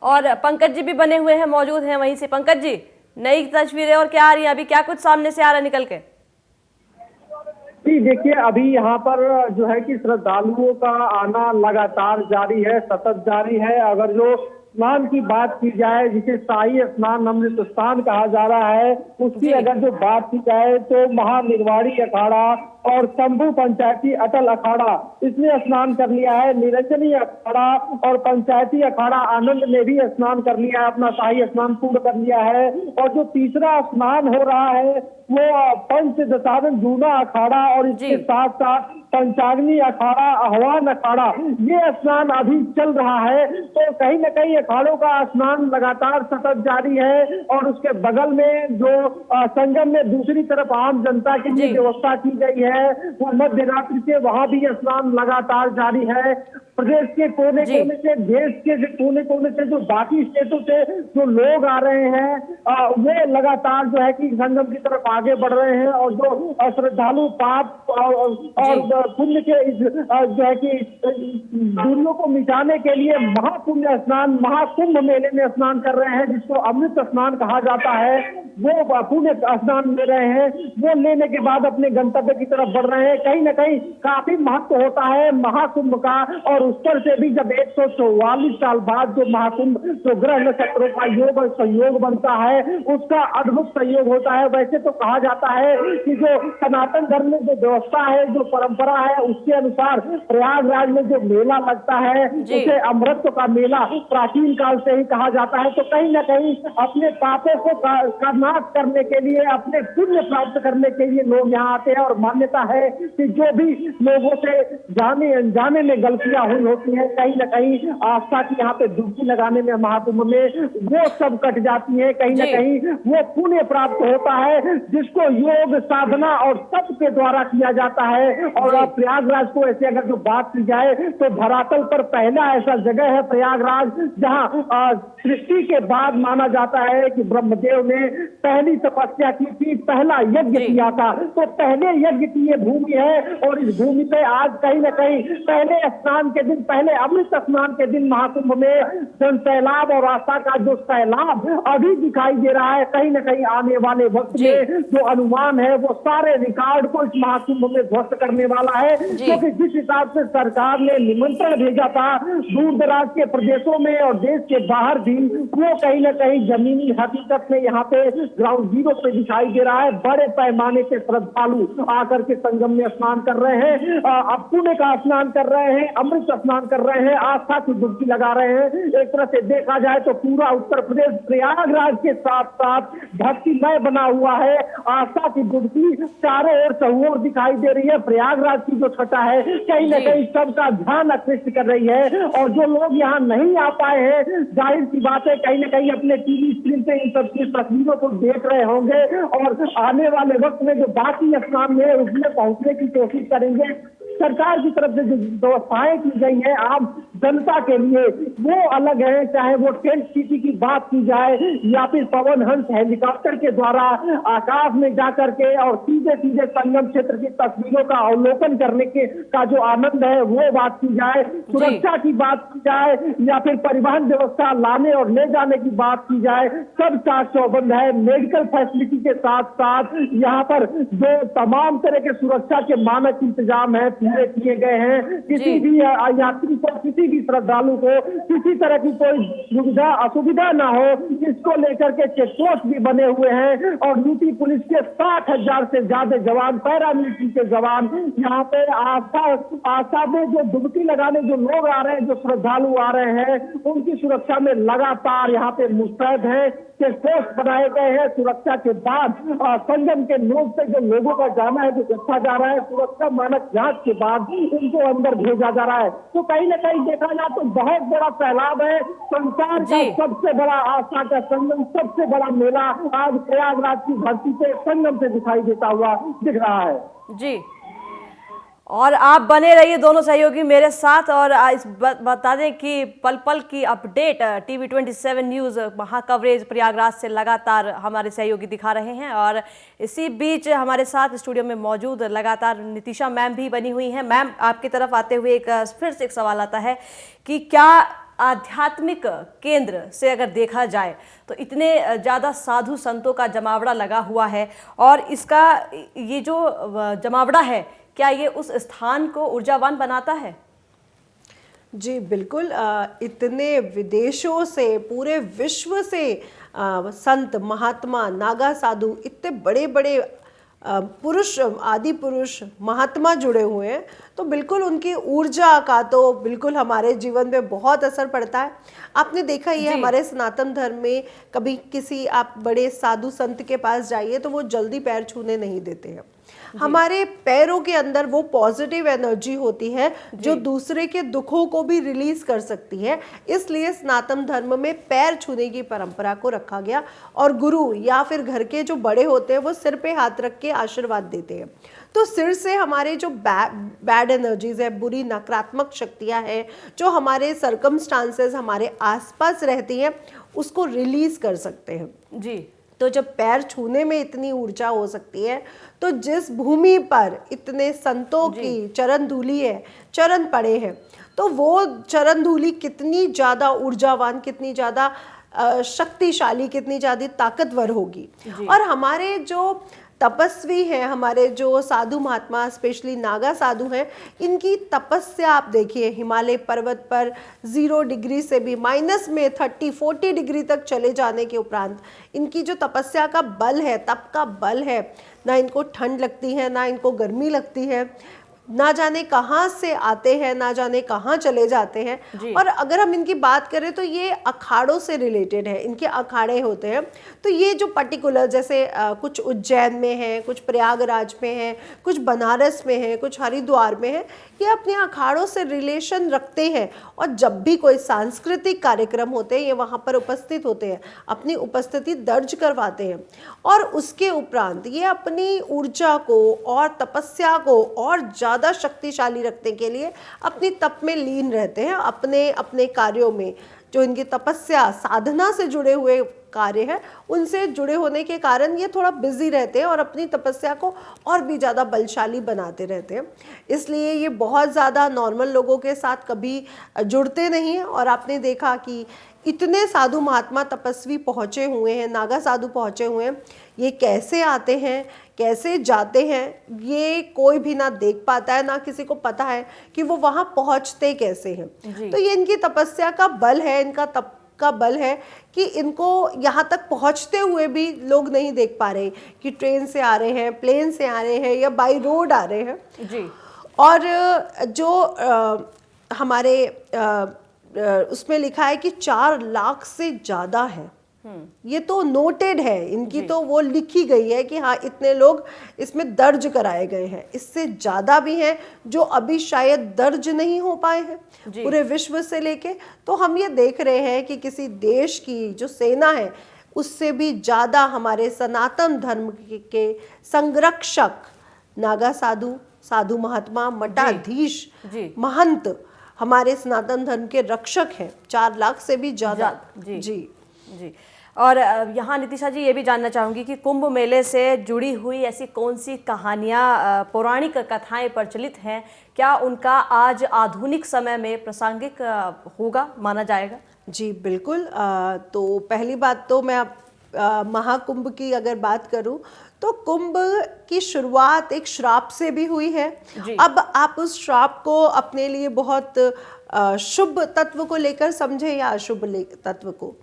और पंकज जी भी बने हुए हैं, मौजूद हैं वहीं से। पंकज जी, नई तस्वीरें और क्या आ रही है, अभी क्या कुछ सामने से आ रहा है निकल के? जी देखिए, अभी यहाँ पर जो है कि श्रद्धालुओं का आना लगातार जारी है, सतत जारी है। अगर जो स्नान की बात की जाए, जिसे शाही स्नान अमृत स्नान कहा जा रहा है, उसकी अगर जो बात की जाए तो महानिर्वाणी अखाड़ा और शंभू पंचायती अटल अखाड़ा इसने स्नान कर लिया है। निरंजनी अखाड़ा और पंचायती अखाड़ा आनंद ने भी स्नान कर लिया है, अपना शाही स्नान पूर्ण कर लिया है। और जो तीसरा स्नान हो रहा है वो पंच दशानन जूना अखाड़ा और इसके साथ साथ पंचाग्नि अखाड़ा, आह्वान अखाड़ा, ये स्नान अभी चल रहा है। तो कहीं न कहीं अखाड़ों का स्नान लगातार सतत जारी है। और उसके बगल में जो संगम में दूसरी तरफ आम जनता के लिए व्यवस्था की गई है, वो मध्य रात्रि से वहां भी स्नान लगातार जारी है। प्रदेश के कोने कोने से, देश के कोने कोने से, जो बाकी स्टेटों से जो लोग आ रहे हैं, वो लगातार जो है कि संगम की तरफ आगे बढ़ रहे हैं। और जो श्रद्धालु पाप और पुण्य के जो है कि दूरियों को मिटाने के लिए महापुण्य स्नान, महाकुंभ मेले में स्नान कर रहे हैं, जिसको अमृत स्नान कहा जाता है, वो पुण्य स्नान ले रहे हैं। वो लेने के बाद अपने गंतव्य की तरफ बढ़ रहे हैं। कहीं ना कहीं काफी महत्व होता है महाकुंभ का। और उस पर से भी जब 144 साल बाद जो महाकुंभ, जो ग्रह नक्षत्रों का योग और संयोग बनता है, उसका अद्भुत संयोग होता है। वैसे तो कहा जाता है कि जो सनातन धर्म में जो व्यवस्था है, जो परंपरा है, उसके अनुसार प्रयागराज में जो मेला लगता है उसे अमृत का मेला प्राचीन काल से ही कहा जाता है। तो कहीं ना कहीं अपने पापों को नाश करने के लिए, अपने पुण्य प्राप्त करने के लिए लोग यहाँ आते हैं। और मान्यता है कि जो भी लोगों से जाने अनजाने में गलतियां हुई होती हैं, कहीं ना कहीं आस्था की यहाँ पे डुबकी लगाने में, महाकुंभ में, वो सब कट जाती है। कहीं ना कहीं वो पुण्य प्राप्त होता है, जिसको योग, साधना और तप के द्वारा किया जाता है। और प्रयागराज को ऐसे अगर जो बात की जाए तो धरातल पर पहला ऐसा जगह है प्रयागराज, जहाँ सृष्टि के बाद माना जाता है कि ब्रह्मदेव ने पहली तपस्या की थी, पहला यज्ञ किया था। तो पहले यज्ञ की ये भूमि है। और इस भूमि पे आज कहीं ना कहीं पहले स्नान के दिन, पहले अमृत स्नान के दिन महाकुंभ में जन सैलाब और आस्था का जो सैलाब अभी दिखाई दे रहा है, कहीं ना कहीं आने वाले वक्त में जो अनुमान है वो सारे रिकॉर्ड को इस महाकुंभ में ध्वस्त करने वाला है। क्योंकि जिस हिसाब से सरकार ने निमंत्रण भेजा था दूर दराज के प्रदेशों में और देश के बाहर भी, वो कहीं ना कहीं जमीनी हकीकत में यहाँ पे ग्राउंड जीरो पे दिखाई दे रहा है। बड़े पैमाने के श्रद्धालु आकर के संगम में स्नान कर रहे हैं, अब पुण्य का स्नान कर रहे हैं, अमृत स्नान कर रहे हैं, आस्था की डुबकी लगा रहे हैं। एक तरह से देखा जाए तो पूरा उत्तर प्रदेश प्रयागराज के साथ साथ भक्तिमय बना हुआ है। आस्था की डुबकी चारों ओर चहुओर दिखाई दे रही है। प्रयागराज की जो छटा है कहीं न कहीं सबका ध्यान आकृष्ट कर रही है, और जो लोग यहाँ नहीं आ पाए हैं, जाहिर सी बात है कहीं न कहीं अपने टीवी स्क्रीन पे इन सबकी तस्वीरों को देख रहे होंगे, और आने वाले वक्त में जो बाकी स्नान है उसमें पहुंचने की कोशिश करेंगे। सरकार की तरफ से जो व्यवस्थाएं की गई है आम जनता के लिए वो अलग है, चाहे वो टेंट सिटी की बात की जाए या फिर पवन हंस हेलीकॉप्टर के द्वारा आकाश में जाकर के और सीधे सीधे संगम क्षेत्र की तस्वीरों का अवलोकन करने के का जो आनंद है वो बात की जाए, सुरक्षा की बात की जाए या फिर परिवहन व्यवस्था लाने और ले जाने की बात की जाए, सब चाक चौबंद है। मेडिकल फैसिलिटी के साथ साथ यहाँ पर जो तमाम तरह के सुरक्षा के मानक इंतजाम है पूरे किए गए हैं। किसी भी यात्री को, किसी भी श्रद्धालु को किसी तरह की कोई सुविधा असुविधा ना हो, इसको लेकर के चेक पोस्ट भी बने हुए हैं, और यूपी पुलिस के 60,000 से ज्यादा जवान, पैरामिलिट्री के जवान यहाँ पे आस्था में जो डुबकी लगाने जो लोग आ रहे हैं, जो श्रद्धालु आ रहे हैं, उनकी सुरक्षा में लगातार यहाँ पे मुस्तैद है। चेक पोस्ट बनाए गए हैं। सुरक्षा के बाद संगम के नोक से जो लोगों का जाना है, जो जत्था जा रहा है, सुरक्षा मानक जांच के बाद उनको अंदर भेजा जा रहा है। तो कहीं ना कहीं देखा जाए तो बहुत बड़ा सैलाब है। संसार का सबसे बड़ा आस्था का संगम, सबसे बड़ा मेला आज प्रयागराज की धरती पे संगम से दिखाई देता हुआ दिख रहा है। जी, और आप बने रहिए दोनों सहयोगी मेरे साथ, और इस बता दें कि पल पल की अपडेट TV27 न्यूज़ वहाँ कवरेज प्रयागराज से लगातार हमारे सहयोगी दिखा रहे हैं। और इसी बीच हमारे साथ स्टूडियो में मौजूद लगातार नितिशा मैम भी बनी हुई हैं। मैम, आपकी तरफ आते हुए फिर से एक सवाल आता है कि क्या आध्यात्मिक केंद्र से अगर देखा जाए तो इतने ज़्यादा साधु संतों का जमावड़ा लगा हुआ है, और इसका ये जो जमावड़ा है क्या ये उस स्थान को ऊर्जावान बनाता है? जी बिल्कुल, इतने विदेशों से, पूरे विश्व से संत, महात्मा, नागा साधु, इतने बड़े बड़े पुरुष, आदि पुरुष, महात्मा जुड़े हुए हैं, तो बिल्कुल उनकी ऊर्जा का तो बिल्कुल हमारे जीवन में बहुत असर पड़ता है। आपने देखा ही है हमारे सनातन धर्म में, कभी किसी आप बड़े साधु संत के पास जाइए तो वो जल्दी पैर छूने नहीं देते हैं। हमारे पैरों के अंदर वो पॉजिटिव एनर्जी होती है जो दूसरे के दुखों को भी रिलीज कर सकती है। इसलिए सनातन धर्म में पैर छूने की परंपरा को रखा गया, और गुरु या फिर घर के जो बड़े होते हैं वो सिर पे हाथ रख के आशीर्वाद देते हैं। तो सिर से हमारे जो बैड एनर्जीज है, बुरी नकारात्मक शक्तियां हैं, जो हमारे सर्कमस्टांसेस हमारे आसपास रहती हैं, उसको रिलीज कर सकते हैं। जी, तो जब पैर छूने में इतनी ऊर्जा हो सकती है, तो जिस भूमि पर इतने संतों की चरण धूलि है, चरण पड़े हैं, तो वो चरण धूलि कितनी ज़्यादा ऊर्जावान, कितनी ज़्यादा शक्तिशाली, कितनी ज़्यादा ताकतवर होगी। और हमारे जो तपस्वी हैं, हमारे जो साधु महात्मा, स्पेशली नागा साधु हैं, इनकी तपस्या आप देखिए, हिमालय पर्वत पर 0 डिग्री से भी माइनस में 30-40 डिग्री तक चले जाने के उपरांत इनकी जो तपस्या का बल है, तप का बल है, ना इनको ठंड लगती है, ना इनको गर्मी लगती है, ना जाने कहाँ से आते हैं, ना जाने कहाँ चले जाते हैं। और अगर हम इनकी बात करें तो ये अखाड़ों से रिलेटेड है, इनके अखाड़े होते हैं। तो ये जो पर्टिकुलर, जैसे कुछ उज्जैन में है, कुछ प्रयागराज में है, कुछ बनारस में है, कुछ हरिद्वार में है, ये अपने अखाड़ों से रिलेशन रखते हैं। और जब भी कोई सांस्कृतिक कार्यक्रम होते हैं ये वहाँ पर उपस्थित होते हैं, अपनी उपस्थिति दर्ज करवाते हैं, और उसके उपरांत ये अपनी ऊर्जा को और तपस्या को और ज़्यादा शक्तिशाली रखने के लिए अपनी तप में लीन रहते हैं। अपने अपने कार्यों में जो इनकी तपस्या, साधना से जुड़े हुए कार्य है, उनसे जुड़े होने के कारण ये थोड़ा बिजी रहते हैं और अपनी तपस्या को और भी ज़्यादा बलशाली बनाते रहते हैं। इसलिए ये बहुत ज़्यादा नॉर्मल लोगों के साथ कभी जुड़ते नहीं हैं। और आपने देखा कि इतने साधु महात्मा तपस्वी पहुँचे हुए हैं, नागा साधु पहुँचे हुए हैं, ये कैसे आते हैं, कैसे जाते हैं, ये कोई भी ना देख पाता है, ना किसी को पता है कि वो वहाँ पहुँचते कैसे हैं। तो ये इनकी तपस्या का बल है, इनका का बल है कि इनको यहाँ तक पहुँचते हुए भी लोग नहीं देख पा रहे कि ट्रेन से आ रहे हैं, प्लेन से आ रहे हैं या बाई रोड आ रहे हैं जी। और जो हमारे उसमें लिखा है कि 4 लाख से ज़्यादा है, ये तो नोटेड है, इनकी तो वो लिखी गई है कि हाँ इतने लोग इसमें दर्ज कराए गए हैं। इससे ज़्यादा भी हैं जो अभी शायद दर्ज नहीं हो पाए हैं पूरे विश्व से लेके। तो हम ये देख रहे हैं कि किसी देश की जो सेना है उससे भी ज़्यादा हमारे सनातन धर्म के संरक्षक नागा साधु, साधु महात्मा, मठाधीश, महंत हमारे सनातन धर्म के रक्षक हैं, 4 लाख से भी ज़्यादा। जी जी। और यहाँ नितिशा जी ये भी जानना चाहूँगी कि कुंभ मेले से जुड़ी हुई ऐसी कौन सी कहानियाँ, पौराणिक कथाएं प्रचलित हैं, क्या उनका आज आधुनिक समय में प्रासंगिक होगा, माना जाएगा? जी बिल्कुल। तो पहली बात तो मैं महाकुंभ की अगर बात करूं तो कुंभ की शुरुआत एक श्राप से भी हुई है। अब आप उस श्राप को अपने लिए बहुत शुभ तत्व को लेकर समझे या अशुभ तत्व को।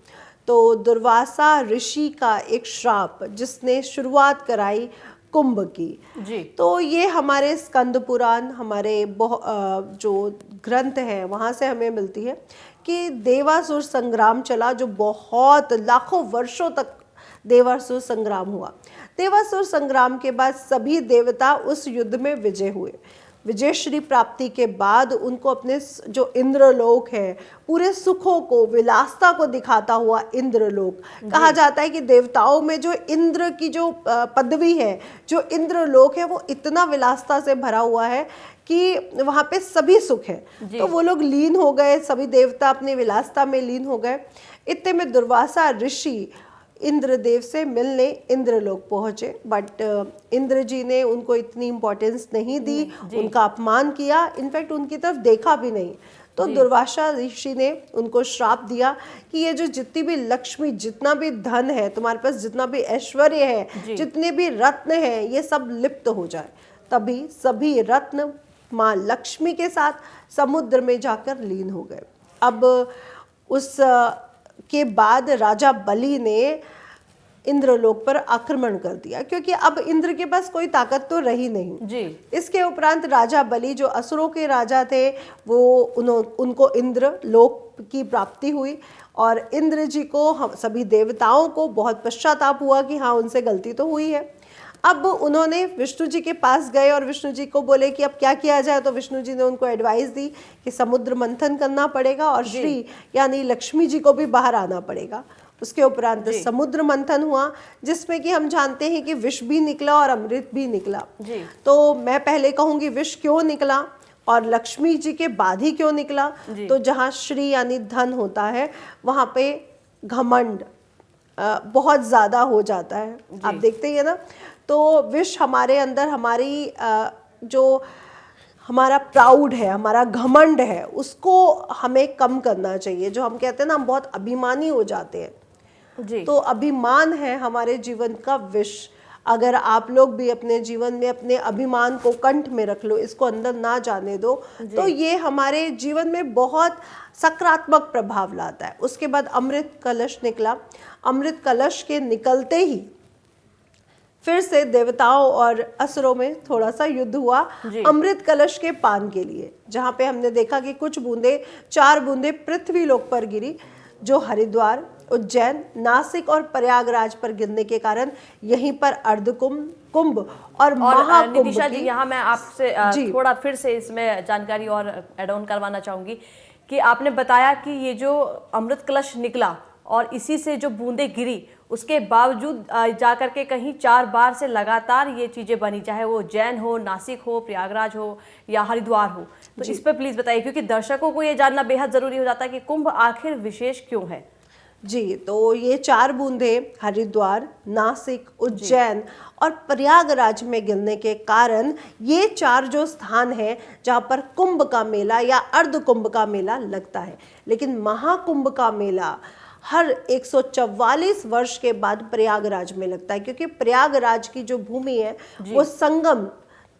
तो दुर्वासा ऋषि का एक श्राप जिसने शुरुआत कराई कुंभ की जी। तो ये हमारे स्कंद पुराण, हमारे जो ग्रंथ हैं वहाँ से हमें मिलती है कि देवासुर संग्राम चला, जो बहुत लाखों वर्षों तक देवासुर संग्राम हुआ। देवासुर संग्राम के बाद सभी देवता उस युद्ध में विजय हुए। विजयश्री प्राप्ति के बाद उनको अपने जो इंद्रलोक है, पूरे सुखों को, विलासता को दिखाता हुआ इंद्रलोक कहा जाता है कि देवताओं में जो इंद्र की जो पदवी है, जो इंद्रलोक है, वो इतना विलासता से भरा हुआ है कि वहाँ पे सभी सुख है। तो वो लोग लीन हो गए, सभी देवता अपने विलासता में लीन हो गए। इतने में दुर्वासा ऋषि इंद्रदेव से मिलने इंद्रलोक पहुंचे, बट इंद्र जी ने उनको इतनी इम्पोर्टेंस नहीं दी, उनका अपमान किया, इनफैक्ट उनकी तरफ देखा भी नहीं। तो दुर्वासा ऋषि ने उनको श्राप दिया कि ये जो जितनी भी लक्ष्मी, जितना भी धन है तुम्हारे पास, जितना भी ऐश्वर्य है, जितने भी रत्न हैं, ये सब लिप्त हो जाए। तभी सभी रत्न माँ लक्ष्मी के साथ समुद्र में जाकर लीन हो गए। अब उस के बाद राजा बलि ने इंद्रलोक पर आक्रमण कर दिया, क्योंकि अब इंद्र के पास कोई ताकत तो रही नहीं जी। इसके उपरांत राजा बलि जो असुरों के राजा थे, वो उनको इंद्र लोक की प्राप्ति हुई और इंद्र जी को, सभी देवताओं को बहुत पश्चाताप हुआ कि हाँ उनसे गलती तो हुई है। अब उन्होंने विष्णु जी के पास गए और विष्णु जी को बोले कि अब क्या किया जाए। तो विष्णु जी ने उनको एडवाइस दी कि समुद्र मंथन करना पड़ेगा और श्री यानी लक्ष्मी जी को भी बाहर आना पड़ेगा। उसके उपरांत समुद्र मंथन हुआ, जिसमें कि हम जानते हैं कि विष भी निकला और अमृत भी निकला। तो मैं पहले कहूँगी विष क्यों निकला और लक्ष्मी जी के बाद ही क्यों निकला। तो जहाँ श्री यानी धन होता है, वहाँ पे घमंड बहुत ज़्यादा हो जाता है, आप देखते ही है ना। तो विष हमारे अंदर, हमारी जो हमारा प्राउड है, हमारा घमंड है, उसको हमें कम करना चाहिए। जो हम कहते हैं ना, हम बहुत अभिमानी हो जाते हैं जी। तो अभिमान है हमारे जीवन का विष। अगर आप लोग भी अपने जीवन में अपने अभिमान को कंठ में रख लो, इसको अंदर ना जाने दो, तो ये हमारे जीवन में बहुत सकारात्मक प्रभाव लाता है। उसके बाद अमृत कलश निकला। अमृत कलश के निकलते ही फिर से देवताओं और असुरों में थोड़ा सा युद्ध हुआ अमृत कलश के पान के लिए, जहाँ पे हमने देखा कि कुछ बूंदे, 4 बूंदे पृथ्वी लोक पर गिरी, जो हरिद्वार, उज्जैन, नासिक और प्रयागराज पर गिरने के कारण यहीं पर अर्धकुंभ, कुंभ और महाकुंभ। नितिशा जी, यहाँ मैं आपसे थोड़ा फिर से इसमें जानकारी और एड ऑन करवाना चाहूंगी कि आपने बताया कि ये जो अमृत कलश निकला और इसी से जो बूंदे गिरी, उसके बावजूद जाकर के कहीं 4 बार से लगातार ये चीज़ें बनी, चाहे वो उज्जैन हो, नासिक हो, प्रयागराज हो या हरिद्वार हो। तो इस पर प्लीज़ बताइए, क्योंकि दर्शकों को ये जानना बेहद ज़रूरी हो जाता है कि कुंभ आखिर विशेष क्यों है। जी, तो ये 4 बूंदे हरिद्वार, नासिक, उज्जैन और प्रयागराज में गिरने के कारण ये 4 जो स्थान हैं जहाँ पर कुंभ का मेला या अर्ध कुंभ का मेला लगता है। लेकिन महाकुंभ का मेला हर 144 वर्ष के बाद प्रयागराज में लगता है, क्योंकि प्रयागराज की जो भूमि है वो संगम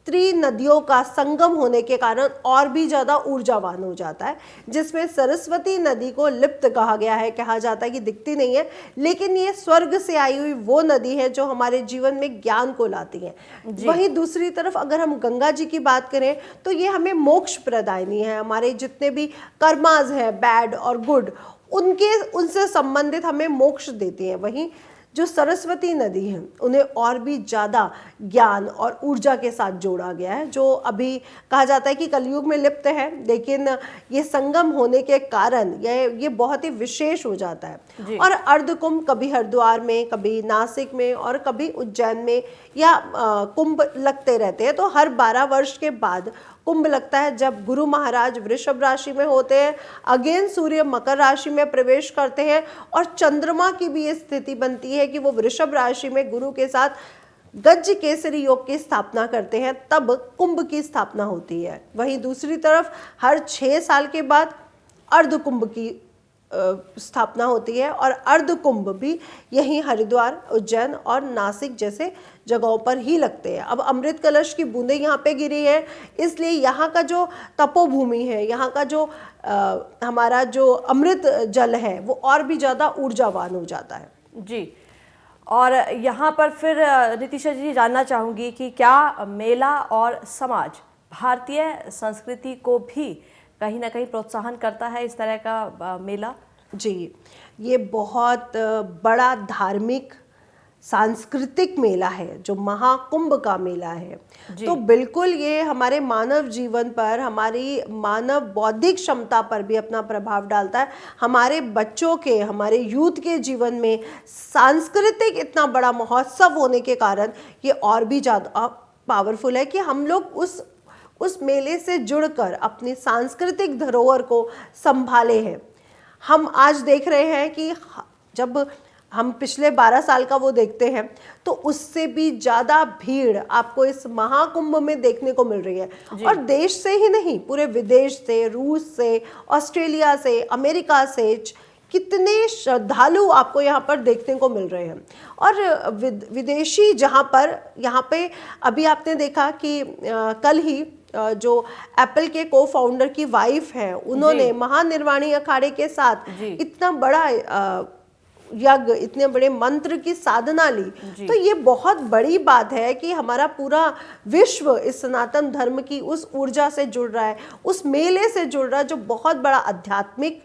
त्रिनदियों का संगम होने के कारण और भी ज़्यादा ऊर्जावान हो जाता है, जिसमें सरस्वती नदी को लिप्त कहा गया है। कहा जाता है कि दिखती नहीं है, लेकिन ये स्वर्ग से आई हुई वो नदी है जो हमारे जीवन में ज्ञान को लाती है। वहीं दूसरी तरफ अगर हम गंगा जी की बात करें तो ये हमें मोक्ष प्रदायिनी है। हमारे जितने भी कर्माज हैं, बैड और गुड, उनसे संबंधित हमें मोक्ष देती है। वहीं जो सरस्वती नदी है उन्हें और भी ज़्यादा ज्ञान और ऊर्जा के साथ जोड़ा गया है, जो अभी कहा जाता है कि कलयुग में लिप्त है, लेकिन ये संगम होने के कारण ये बहुत ही विशेष हो जाता है। और अर्धकुंभ कभी हरिद्वार में, कभी नासिक में और कभी उज्जैन में या कुंभ लगते रहते हैं। तो हर 12 वर्ष के बाद कुंभ लगता है, जब गुरु महाराज वृषभ राशि में होते हैं, अगेन सूर्य मकर राशि में प्रवेश करते हैं और चंद्रमा की भी ये स्थिति बनती है कि वो वृषभ राशि में गुरु के साथ गज केसरी योग की स्थापना करते हैं, तब कुंभ की स्थापना होती है। वहीं दूसरी तरफ हर 6 साल के बाद अर्ध कुंभ की स्थापना होती है और अर्ध कुंभ भी यहीं हरिद्वार, उज्जैन और नासिक जैसे जगहों पर ही लगते हैं। अब अमृत कलश की बूंदें यहाँ पे गिरी हैं, इसलिए यहाँ का जो तपोभूमि है, यहाँ का जो हमारा जो अमृत जल है वो और भी ज़्यादा ऊर्जावान हो जाता है। जी, और यहाँ पर फिर नितिशा जी जानना चाहूँगी कि क्या मेला और समाज भारतीय संस्कृति को भी कहीं ना कहीं प्रोत्साहन करता है, इस तरह का मेला? जी, ये बहुत बड़ा धार्मिक सांस्कृतिक मेला है जो महाकुंभ का मेला है। तो बिल्कुल ये हमारे मानव जीवन पर, हमारी मानव बौद्धिक क्षमता पर भी अपना प्रभाव डालता है। हमारे बच्चों के, हमारे यूथ के जीवन में सांस्कृतिक इतना बड़ा महोत्सव होने के कारण ये और भी ज़्यादा पावरफुल है कि हम लोग उस मेले से जुड़कर अपनी सांस्कृतिक धरोहर को संभाले हैं। हम आज देख रहे हैं कि जब हम पिछले 12 साल का वो देखते हैं तो उससे भी ज़्यादा भीड़ आपको इस महाकुंभ में देखने को मिल रही है। और देश से ही नहीं, पूरे विदेश से, रूस से, ऑस्ट्रेलिया से, अमेरिका से कितने श्रद्धालु आपको यहाँ पर देखने को मिल रहे हैं। और विदेशी यहाँ पे अभी आपने देखा कि कल ही जो एप्पल के को फाउंडर की वाइफ हैं, उन्होंने महानिर्वाणी अखाड़े के साथ इतना बड़ा यज्ञ, इतने बड़े मंत्र की साधना ली। तो ये बहुत बड़ी बात है कि हमारा पूरा विश्व इस सनातन धर्म की उस ऊर्जा से जुड़ रहा है, उस मेले से जुड़ रहा है, जो बहुत बड़ा आध्यात्मिक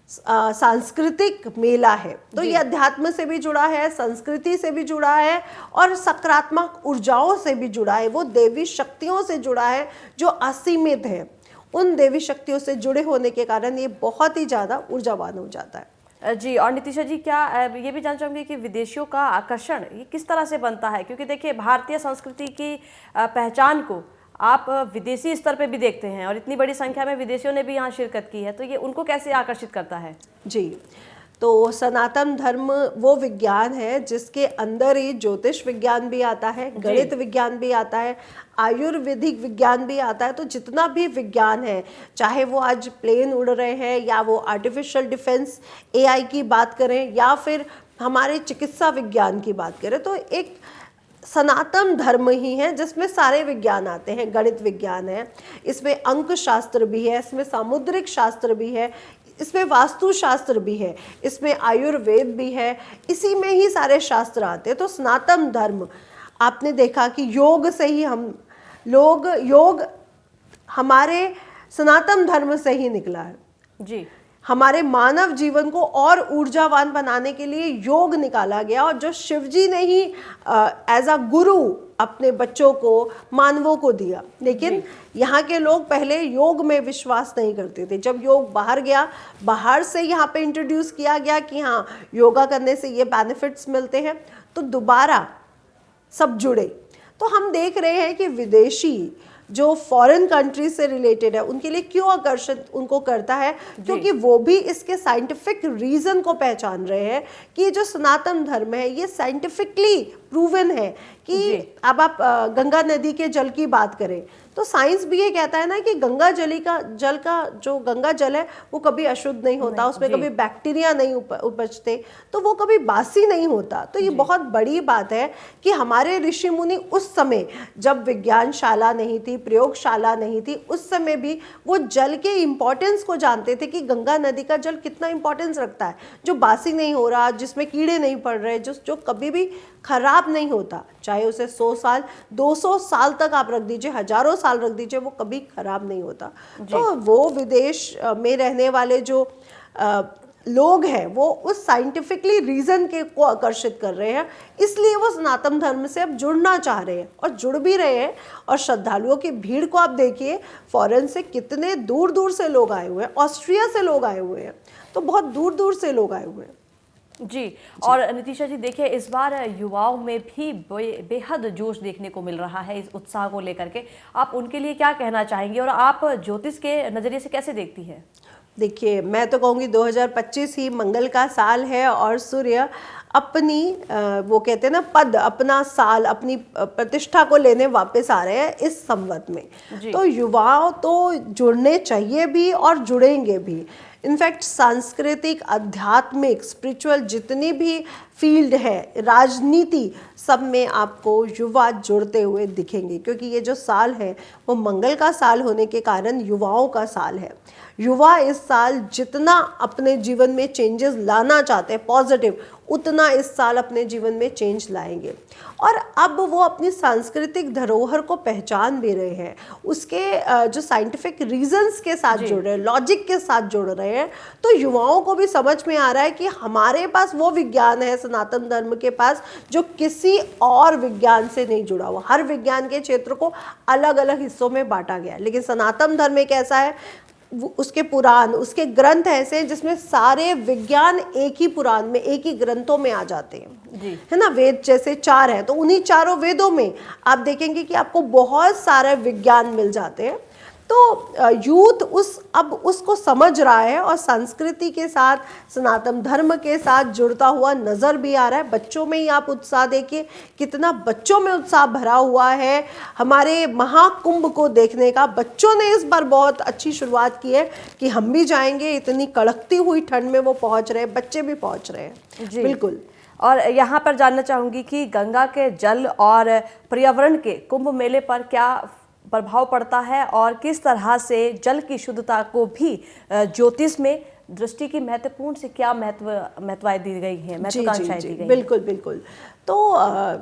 सांस्कृतिक मेला है। तो ये अध्यात्म से भी जुड़ा है, संस्कृति से भी जुड़ा है और सकारात्मक ऊर्जाओं से भी जुड़ा है। वो देवी शक्तियों से जुड़ा है जो असीमित है। उन देवी शक्तियों से जुड़े होने के कारण ये बहुत ही ज़्यादा ऊर्जावान हो जाता है। जी, और नितिशा जी, क्या ये भी जानना चाहूँगी कि विदेशियों का आकर्षण ये किस तरह से बनता है? क्योंकि देखिए, भारतीय संस्कृति की पहचान को आप विदेशी स्तर पे भी देखते हैं और इतनी बड़ी संख्या में विदेशियों ने भी यहाँ शिरकत की है, तो ये उनको कैसे आकर्षित करता है? जी, तो सनातन धर्म वो विज्ञान है जिसके अंदर ही ज्योतिष विज्ञान भी आता है, गणित विज्ञान भी आता है, आयुर्वेदिक विज्ञान भी आता है। तो जितना भी विज्ञान है, चाहे वो आज प्लेन उड़ रहे हैं या वो आर्टिफिशियल डिफेंस AI की बात करें या फिर हमारे चिकित्सा विज्ञान की बात करें, तो एक सनातन धर्म ही है जिसमें सारे विज्ञान आते हैं। गणित विज्ञान है, इसमें अंक शास्त्र भी है, इसमें सामुद्रिक शास्त्र भी है, इसमें वास्तु शास्त्र भी है, इसमें आयुर्वेद भी है, इसी में ही सारे शास्त्र आते हैं। तो सनातन धर्म, आपने देखा कि योग से ही योग हमारे सनातन धर्म से ही निकला है। जी, हमारे मानव जीवन को और ऊर्जावान बनाने के लिए योग निकाला गया, और जो शिवजी ने ही एज अ गुरु अपने बच्चों को, मानवों को दिया। लेकिन यहाँ के लोग पहले योग में विश्वास नहीं करते थे। जब योग बाहर गया, बाहर से यहाँ पे इंट्रोड्यूस किया गया कि हाँ, योगा करने से ये बेनिफिट्स मिलते हैं, तो दोबारा सब जुड़े। तो हम देख रहे हैं कि विदेशी जो फॉरेन कंट्री से रिलेटेड है, उनके लिए क्यों आकर्षित उनको करता है, क्योंकि वो भी इसके साइंटिफिक रीजन को पहचान रहे हैं कि जो सनातन धर्म है ये साइंटिफिकली प्रूवन है कि अब आप गंगा नदी के जल की बात करें तो साइंस भी ये कहता है ना कि गंगा जल का जो गंगा जल है वो कभी अशुद्ध नहीं होता, उसमें कभी बैक्टीरिया नहीं उपजते, तो वो कभी बासी नहीं होता। तो ये बहुत बड़ी बात है कि हमारे ऋषि मुनि उस समय जब विज्ञानशाला नहीं थी, प्रयोगशाला नहीं थी, उस समय भी वो जल के इम्पोर्टेंस को जानते थे कि गंगा नदी का जल कितना इंपॉर्टेंस रखता है, जो बासी नहीं हो रहा, जिसमें कीड़े नहीं पड़ रहे, जो कभी भी खराब नहीं होता, चाहे उसे 100 साल 200 साल तक आप रख दीजिए, हजारों साल रख दीजिए, वो कभी खराब नहीं होता। तो वो विदेश में रहने वाले जो लोग हैं वो उस साइंटिफिकली रीजन को आकर्षित कर रहे हैं, इसलिए वो सनातन धर्म से अब जुड़ना चाह रहे हैं और जुड़ भी रहे हैं। और श्रद्धालुओं की भीड़ को आप देखिए, फॉरेन से कितने दूर दूर से लोग आए हुए हैं, ऑस्ट्रिया से लोग आए हुए हैं, तो बहुत दूर दूर से लोग आए हुए हैं। जी। और नितिशा जी देखिए, इस बार युवाओं में भी बेहद जोश देखने को मिल रहा है इस उत्साह को लेकर के, आप उनके लिए क्या कहना चाहेंगे और आप ज्योतिष के नज़रिए से कैसे देखती हैं? देखिए, मैं तो कहूँगी 2025 ही मंगल का साल है और सूर्य अपनी वो कहते हैं ना पद, अपना साल, अपनी प्रतिष्ठा को लेने वापस आ रहे हैं इस संवत में। तो युवाओं तो जुड़ने चाहिए भी और जुड़ेंगे भी। इनफैक्ट सांस्कृतिक, आध्यात्मिक, स्पिरिचुअल जितनी भी फील्ड है, राजनीति, सब में आपको युवा जुड़ते हुए दिखेंगे, क्योंकि ये जो साल है वो मंगल का साल होने के कारण युवाओं का साल है। युवा इस साल जितना अपने जीवन में चेंजेस लाना चाहते हैं पॉजिटिव, उतना इस साल अपने जीवन में चेंज लाएंगे। और अब वो अपनी सांस्कृतिक धरोहर को पहचान भी रहे हैं, उसके जो साइंटिफिक रीजंस के साथ जुड़ रहे हैं, लॉजिक के साथ जुड़ रहे हैं। तो युवाओं को भी समझ में आ रहा है कि हमारे पास वो विज्ञान है सनातन धर्म के पास जो किसी और विज्ञान से नहीं जुड़ा हुआ। हर विज्ञान के क्षेत्र को अलग अलग हिस्सों में बांटा गया है, लेकिन सनातन धर्म एक ऐसा है, उसके पुराण, उसके ग्रंथ ऐसे हैं जिसमें सारे विज्ञान एक ही पुराण में, एक ही ग्रंथों में आ जाते हैं, है ना। वेद जैसे 4 हैं, तो उन्हीं चारों वेदों में आप देखेंगे कि आपको बहुत सारे विज्ञान मिल जाते हैं। तो यूथ अब उसको समझ रहा है और संस्कृति के साथ, सनातन धर्म के साथ जुड़ता हुआ नज़र भी आ रहा है। बच्चों में ही आप उत्साह देखिए, कितना बच्चों में उत्साह भरा हुआ है हमारे महाकुंभ को देखने का। बच्चों ने इस बार बहुत अच्छी शुरुआत की है कि हम भी जाएंगे, इतनी कड़कती हुई ठंड में वो पहुंच रहे हैं, बच्चे भी पहुंच रहे हैं। बिल्कुल। और यहाँ पर जानना चाहूँगी कि गंगा के जल और पर्यावरण के कुंभ मेले पर क्या प्रभाव पड़ता है और किस तरह से जल की शुद्धता को भी ज्योतिष में दृष्टि की महत्वपूर्ण से क्या महत्वाएं दी गई हैं, महत्वाकांक्षाएं दी गई हैं? बिल्कुल बिल्कुल। तो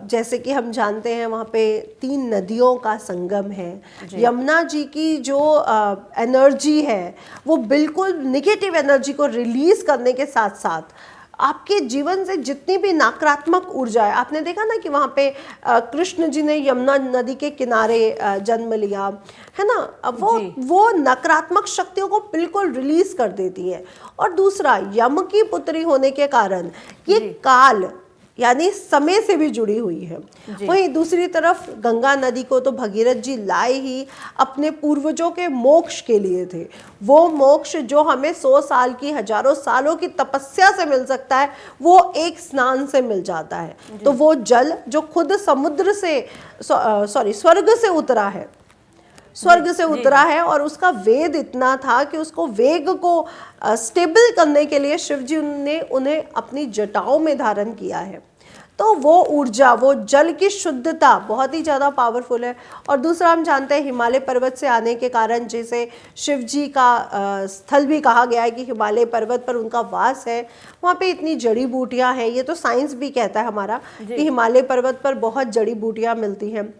जैसे कि हम जानते हैं वहाँ पे 3 नदियों का संगम है। यमुना जी की जो एनर्जी है वो बिल्कुल निगेटिव एनर्जी को रिलीज करने के साथ साथ आपके जीवन से जितनी भी नकारात्मक ऊर्जा है, आपने देखा ना कि वहाँ पे कृष्ण जी ने यमुना नदी के किनारे जन्म लिया, है ना। अब वो नकारात्मक शक्तियों को बिल्कुल रिलीज कर देती है। और दूसरा, यम की पुत्री होने के कारण ये काल यानी समय से भी जुड़ी हुई है। वहीं दूसरी तरफ गंगा नदी को तो भगीरथ जी लाए ही अपने पूर्वजों के मोक्ष के लिए थे। वो मोक्ष जो हमें 100 साल की, हजारों सालों की तपस्या से मिल सकता है, वो एक स्नान से मिल जाता है। तो वो जल जो खुद समुद्र से स्वर्ग से उतरा है, स्वर्ग से उतरा है, और उसका वेद इतना था कि उसको वेग को स्टेबल करने के लिए शिव जी ने उन्हें अपनी जटाओं में धारण किया है। तो वो ऊर्जा, वो जल की शुद्धता बहुत ही ज़्यादा पावरफुल है। और दूसरा, हम जानते हैं हिमालय पर्वत से आने के कारण, जैसे शिव जी का स्थल भी कहा गया है कि हिमालय पर्वत पर उनका वास है, वहाँ पे इतनी जड़ी बूटियाँ हैं। ये तो साइंस भी कहता है हमारा कि हिमालय पर्वत पर बहुत जड़ी बूटियाँ मिलती हैं।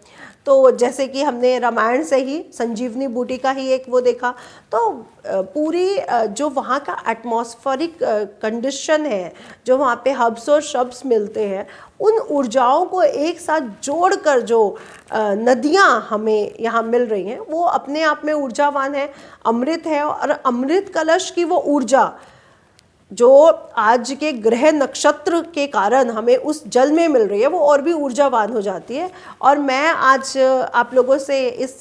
तो जैसे कि हमने रामायण से ही संजीवनी बूटी का ही एक वो देखा। तो पूरी जो वहाँ का एटमॉस्फेरिक कंडीशन है, जो वहाँ पे हब्स और शब्स मिलते हैं, उन ऊर्जाओं को एक साथ जोड़कर जो नदियाँ हमें यहाँ मिल रही हैं, वो अपने आप में ऊर्जावान है, अमृत है। और अमृत कलश की वो ऊर्जा जो आज के ग्रह नक्षत्र के कारण हमें उस जल में मिल रही है, वो और भी ऊर्जावान हो जाती है। और मैं आज आप लोगों से इस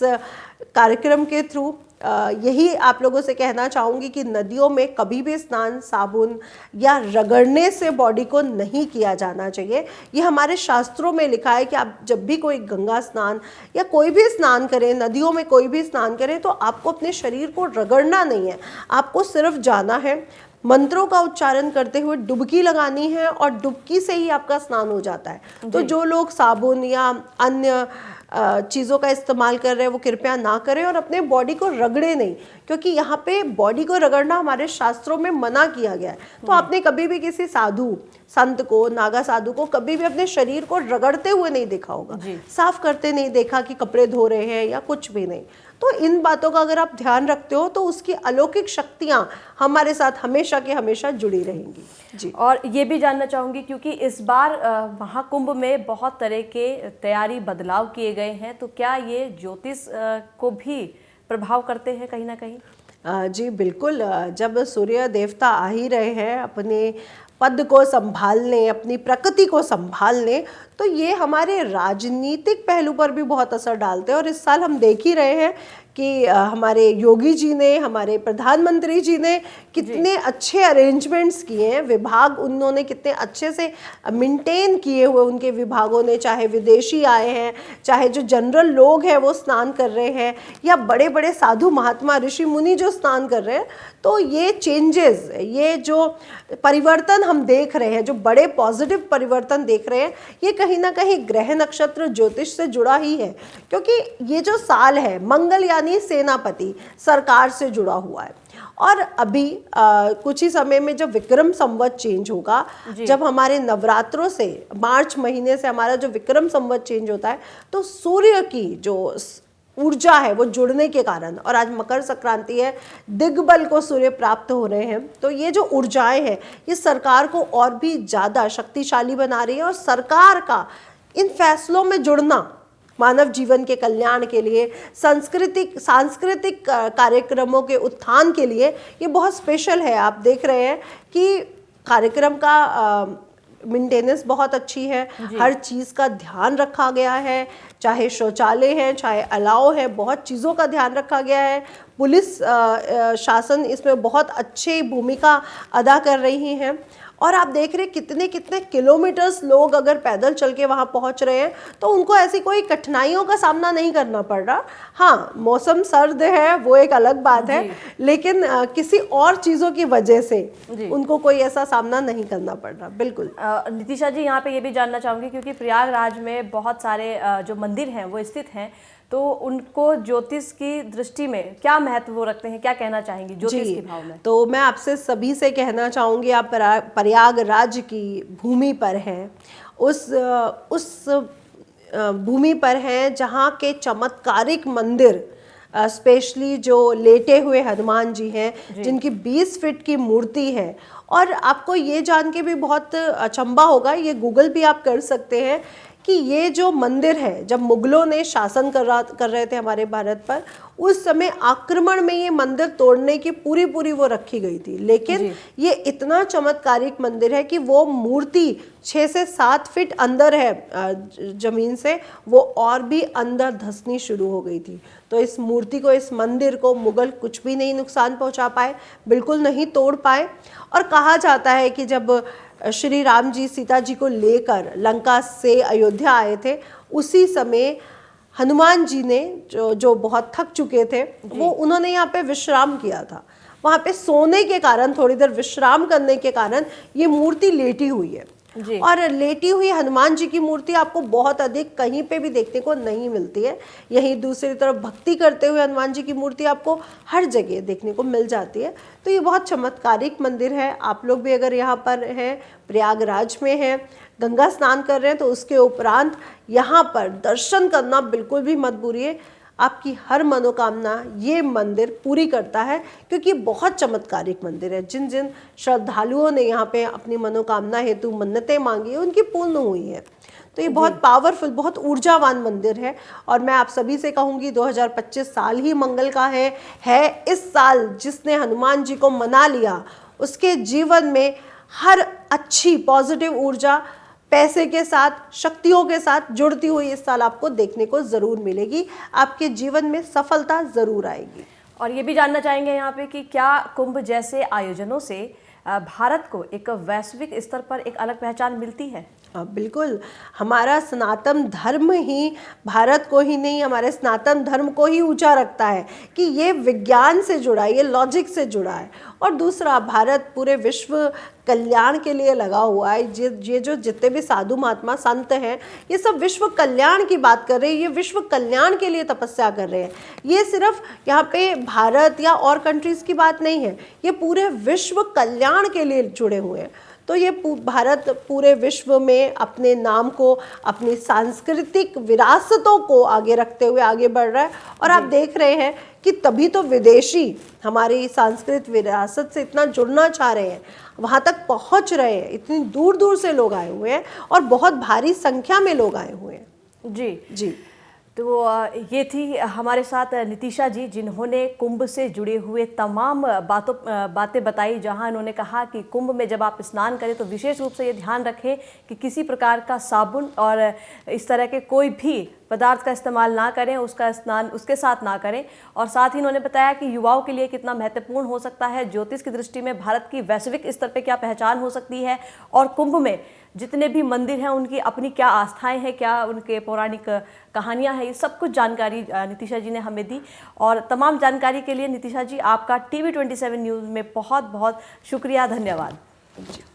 कार्यक्रम के थ्रू यही आप लोगों से कहना चाहूँगी कि नदियों में कभी भी स्नान साबुन या रगड़ने से बॉडी को नहीं किया जाना चाहिए। ये हमारे शास्त्रों में लिखा है कि आप जब भी कोई गंगा स्नान या कोई भी स्नान करें, नदियों में कोई भी स्नान करें, तो आपको अपने शरीर को रगड़ना नहीं है, आपको सिर्फ जाना है, मंत्रों का उच्चारण करते हुए डुबकी लगानी है और डुबकी से ही आपका स्नान हो जाता है। तो जो लोग साबुन या अन्य चीज़ों का इस्तेमाल कर रहे हैं वो कृपया ना करें और अपने बॉडी को रगड़े नहीं, क्योंकि यहाँ पे बॉडी को रगड़ना हमारे शास्त्रों में मना किया गया है। तो आपने कभी भी किसी साधु संत को, नागा साधु को कभी भी अपने शरीर को रगड़ते हुए नहीं देखा होगा, साफ करते नहीं देखा कि कपड़े धो रहे हैं या कुछ भी नहीं। तो इन बातों का अगर आप ध्यान रखते हो तो उसकी अलौकिक शक्तियां हमारे साथ हमेशा के हमेशा जुड़ी रहेंगी। जी, और ये भी जानना चाहूँगी क्योंकि इस बार महाकुंभ में बहुत तरह के तैयारी बदलाव किए गए हैं, तो क्या ये ज्योतिष को भी प्रभाव करते हैं कहीं ना कहीं? जी बिल्कुल। जब सूर्य देवता आ ही रहे हैं अपने पद को संभालने, अपनी प्रकृति को संभालने, तो ये हमारे राजनीतिक पहलू पर भी बहुत असर डालते हैं। और इस साल हम देख ही रहे हैं कि हमारे योगी जी ने, हमारे प्रधानमंत्री जी ने कितने अच्छे अरेंजमेंट्स किए हैं, विभाग उन्होंने कितने अच्छे से मेंटेन किए हुए उनके विभागों ने, चाहे विदेशी आए हैं, चाहे जो जनरल लोग हैं वो स्नान कर रहे हैं, या बड़े बड़े साधु महात्मा ऋषि मुनि जो स्नान कर रहे हैं। तो ये चेंजेस, ये जो परिवर्तन हम देख रहे हैं, जो बड़े पॉजिटिव परिवर्तन देख रहे हैं, ये कहीं ना कहीं ग्रह नक्षत्र ज्योतिष से जुड़ा ही है, क्योंकि ये जो साल है मंगल यानी सेनापति सरकार से जुड़ा हुआ है। और अभी कुछ ही समय में जब विक्रम संवत चेंज होगा, जब हमारे नवरात्रों से मार्च महीने से हमारा जो विक्रम संवत चेंज होता है, तो सूर्य की जो ऊर्जा है वो जुड़ने के कारण, और आज मकर संक्रांति है, दिग्बल को सूर्य प्राप्त हो रहे हैं, तो ये जो ऊर्जाएं हैं ये सरकार को और भी ज़्यादा शक्तिशाली बना रही है। और सरकार का इन फैसलों में जुड़ना मानव जीवन के कल्याण के लिए, सांस्कृतिक कार्यक्रमों के उत्थान के लिए ये बहुत स्पेशल है। आप देख रहे हैं कि कार्यक्रम का मेंटेनेंस बहुत अच्छी है, हर चीज़ का ध्यान रखा गया है, चाहे शौचालय है, चाहे अलाव है, बहुत चीज़ों का ध्यान रखा गया है। पुलिस शासन इसमें बहुत अच्छी भूमिका अदा कर रही हैं। और आप देख रहे कितने कितने किलोमीटर्स लोग अगर पैदल चल के वहाँ पहुँच रहे हैं, तो उनको ऐसी कोई कठिनाइयों का सामना नहीं करना पड़ रहा। हाँ, मौसम सर्द है वो एक अलग बात है, लेकिन किसी और चीज़ों की वजह से उनको कोई ऐसा सामना नहीं करना पड़ रहा। बिल्कुल। नितिशा जी, यहाँ पे ये भी जानना चाहूँगी क्योंकि प्रयागराज में बहुत सारे जो मंदिर हैं वो स्थित हैं, तो उनको ज्योतिष की दृष्टि में क्या महत्व वो रखते हैं, क्या कहना चाहेंगी ज्योतिष के भाव में? तो मैं आपसे सभी से कहना चाहूँगी, आप प्रयागराज की भूमि पर हैं, उस भूमि पर हैं जहाँ के चमत्कारिक मंदिर, स्पेशली जो लेटे हुए हनुमान जी हैं, जिनकी 20 फीट की मूर्ति है। और आपको ये जान के भी बहुत अचंभा होगा, ये गूगल भी आप कर सकते हैं कि ये जो मंदिर है, जब मुगलों ने शासन कर रहे थे हमारे भारत पर, उस समय आक्रमण में ये मंदिर तोड़ने की पूरी वो रखी गई थी। लेकिन ये इतना चमत्कारिक मंदिर है कि वो मूर्ति 6 से 7 फीट अंदर है जमीन से, वो और भी अंदर धंसनी शुरू हो गई थी। तो इस मूर्ति को, इस मंदिर को मुगल कुछ भी नहीं नुकसान पहुंचा पाए, बिल्कुल नहीं तोड़ पाए। और कहा जाता है कि जब श्री राम जी सीता जी को लेकर लंका से अयोध्या आए थे, उसी समय हनुमान जी ने जो बहुत थक चुके थे, वो उन्होंने यहाँ पे विश्राम किया था। वहाँ पे सोने के कारण, थोड़ी देर विश्राम करने के कारण ये मूर्ति लेटी हुई है। और लेटी हुई हनुमान जी की मूर्ति आपको बहुत अधिक कहीं पे भी देखने को नहीं मिलती है। यहीं दूसरी तरफ भक्ति करते हुए हनुमान जी की मूर्ति आपको हर जगह देखने को मिल जाती है। तो ये बहुत चमत्कारिक मंदिर है। आप लोग भी अगर यहाँ पर हैं, प्रयागराज में हैं, गंगा स्नान कर रहे हैं, तो उसके उपरांत यहाँ पर दर्शन करना बिल्कुल भी मत भूलिए। आपकी हर मनोकामना ये मंदिर पूरी करता है, क्योंकि बहुत चमत्कारिक मंदिर है। जिन जिन श्रद्धालुओं ने यहाँ पे अपनी मनोकामना हेतु मन्नतें मांगी है, उनकी पूर्ण हुई है। तो ये बहुत पावरफुल, बहुत ऊर्जावान मंदिर है। और मैं आप सभी से कहूँगी 2025 साल ही मंगल का है। इस साल जिसने हनुमान जी को मना लिया, उसके जीवन में हर अच्छी पॉजिटिव ऊर्जा पैसे के साथ, शक्तियों के साथ जुड़ती हुई इस साल आपको देखने को ज़रूर मिलेगी। आपके जीवन में सफलता ज़रूर आएगी। और ये भी जानना चाहेंगे यहाँ पे कि क्या कुंभ जैसे आयोजनों से भारत को एक वैश्विक स्तर पर एक अलग पहचान मिलती है? हाँ बिल्कुल, हमारा सनातन धर्म ही भारत को ही नहीं, हमारे सनातन धर्म को ही ऊंचा रखता है कि ये विज्ञान से जुड़ा है, ये लॉजिक से जुड़ा है। और दूसरा, भारत पूरे विश्व कल्याण के लिए लगा हुआ है। ये जो जितने भी साधु महात्मा संत हैं, ये सब विश्व कल्याण की बात कर रहे हैं, ये विश्व कल्याण के लिए तपस्या कर रहे हैं। ये सिर्फ यहाँ पे भारत या और कंट्रीज़ की बात नहीं है, ये पूरे विश्व कल्याण के लिए जुड़े हुए हैं। तो ये भारत पूरे विश्व में अपने नाम को, अपनी सांस्कृतिक विरासतों को आगे रखते हुए आगे बढ़ रहा है। और आप देख रहे हैं कि तभी तो विदेशी हमारी सांस्कृतिक विरासत से इतना जुड़ना चाह रहे हैं, वहाँ तक पहुँच रहे हैं, इतनी दूर दूर से लोग आए हुए हैं और बहुत भारी संख्या में लोग आए हुए हैं। जी जी, तो ये थी हमारे साथ नितिशा जी, जिन्होंने कुंभ से जुड़े हुए तमाम बातें बताई। जहां उन्होंने कहा कि कुंभ में जब आप स्नान करें तो विशेष रूप से ये ध्यान रखें कि किसी प्रकार का साबुन और इस तरह के कोई भी पदार्थ का इस्तेमाल ना करें, उसका स्नान उसके साथ ना करें। और साथ ही उन्होंने बताया कि युवाओं के लिए कितना महत्वपूर्ण हो सकता है, ज्योतिष की दृष्टि में भारत की वैश्विक स्तर पर क्या पहचान हो सकती है, और कुंभ में जितने भी मंदिर हैं उनकी अपनी क्या आस्थाएं हैं, क्या उनके पौराणिक कहानियां हैं, ये सब कुछ जानकारी नितिशा जी ने हमें दी। और तमाम जानकारी के लिए नितिशा जी आपका TV27 न्यूज़ में बहुत बहुत शुक्रिया, धन्यवाद।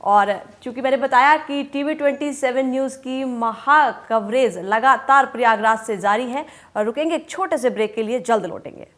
और चूंकि मैंने बताया कि TV27 न्यूज़ की महा कवरेज लगातार प्रयागराज से जारी है, और रुकेंगे एक छोटे से ब्रेक के लिए, जल्द लौटेंगे।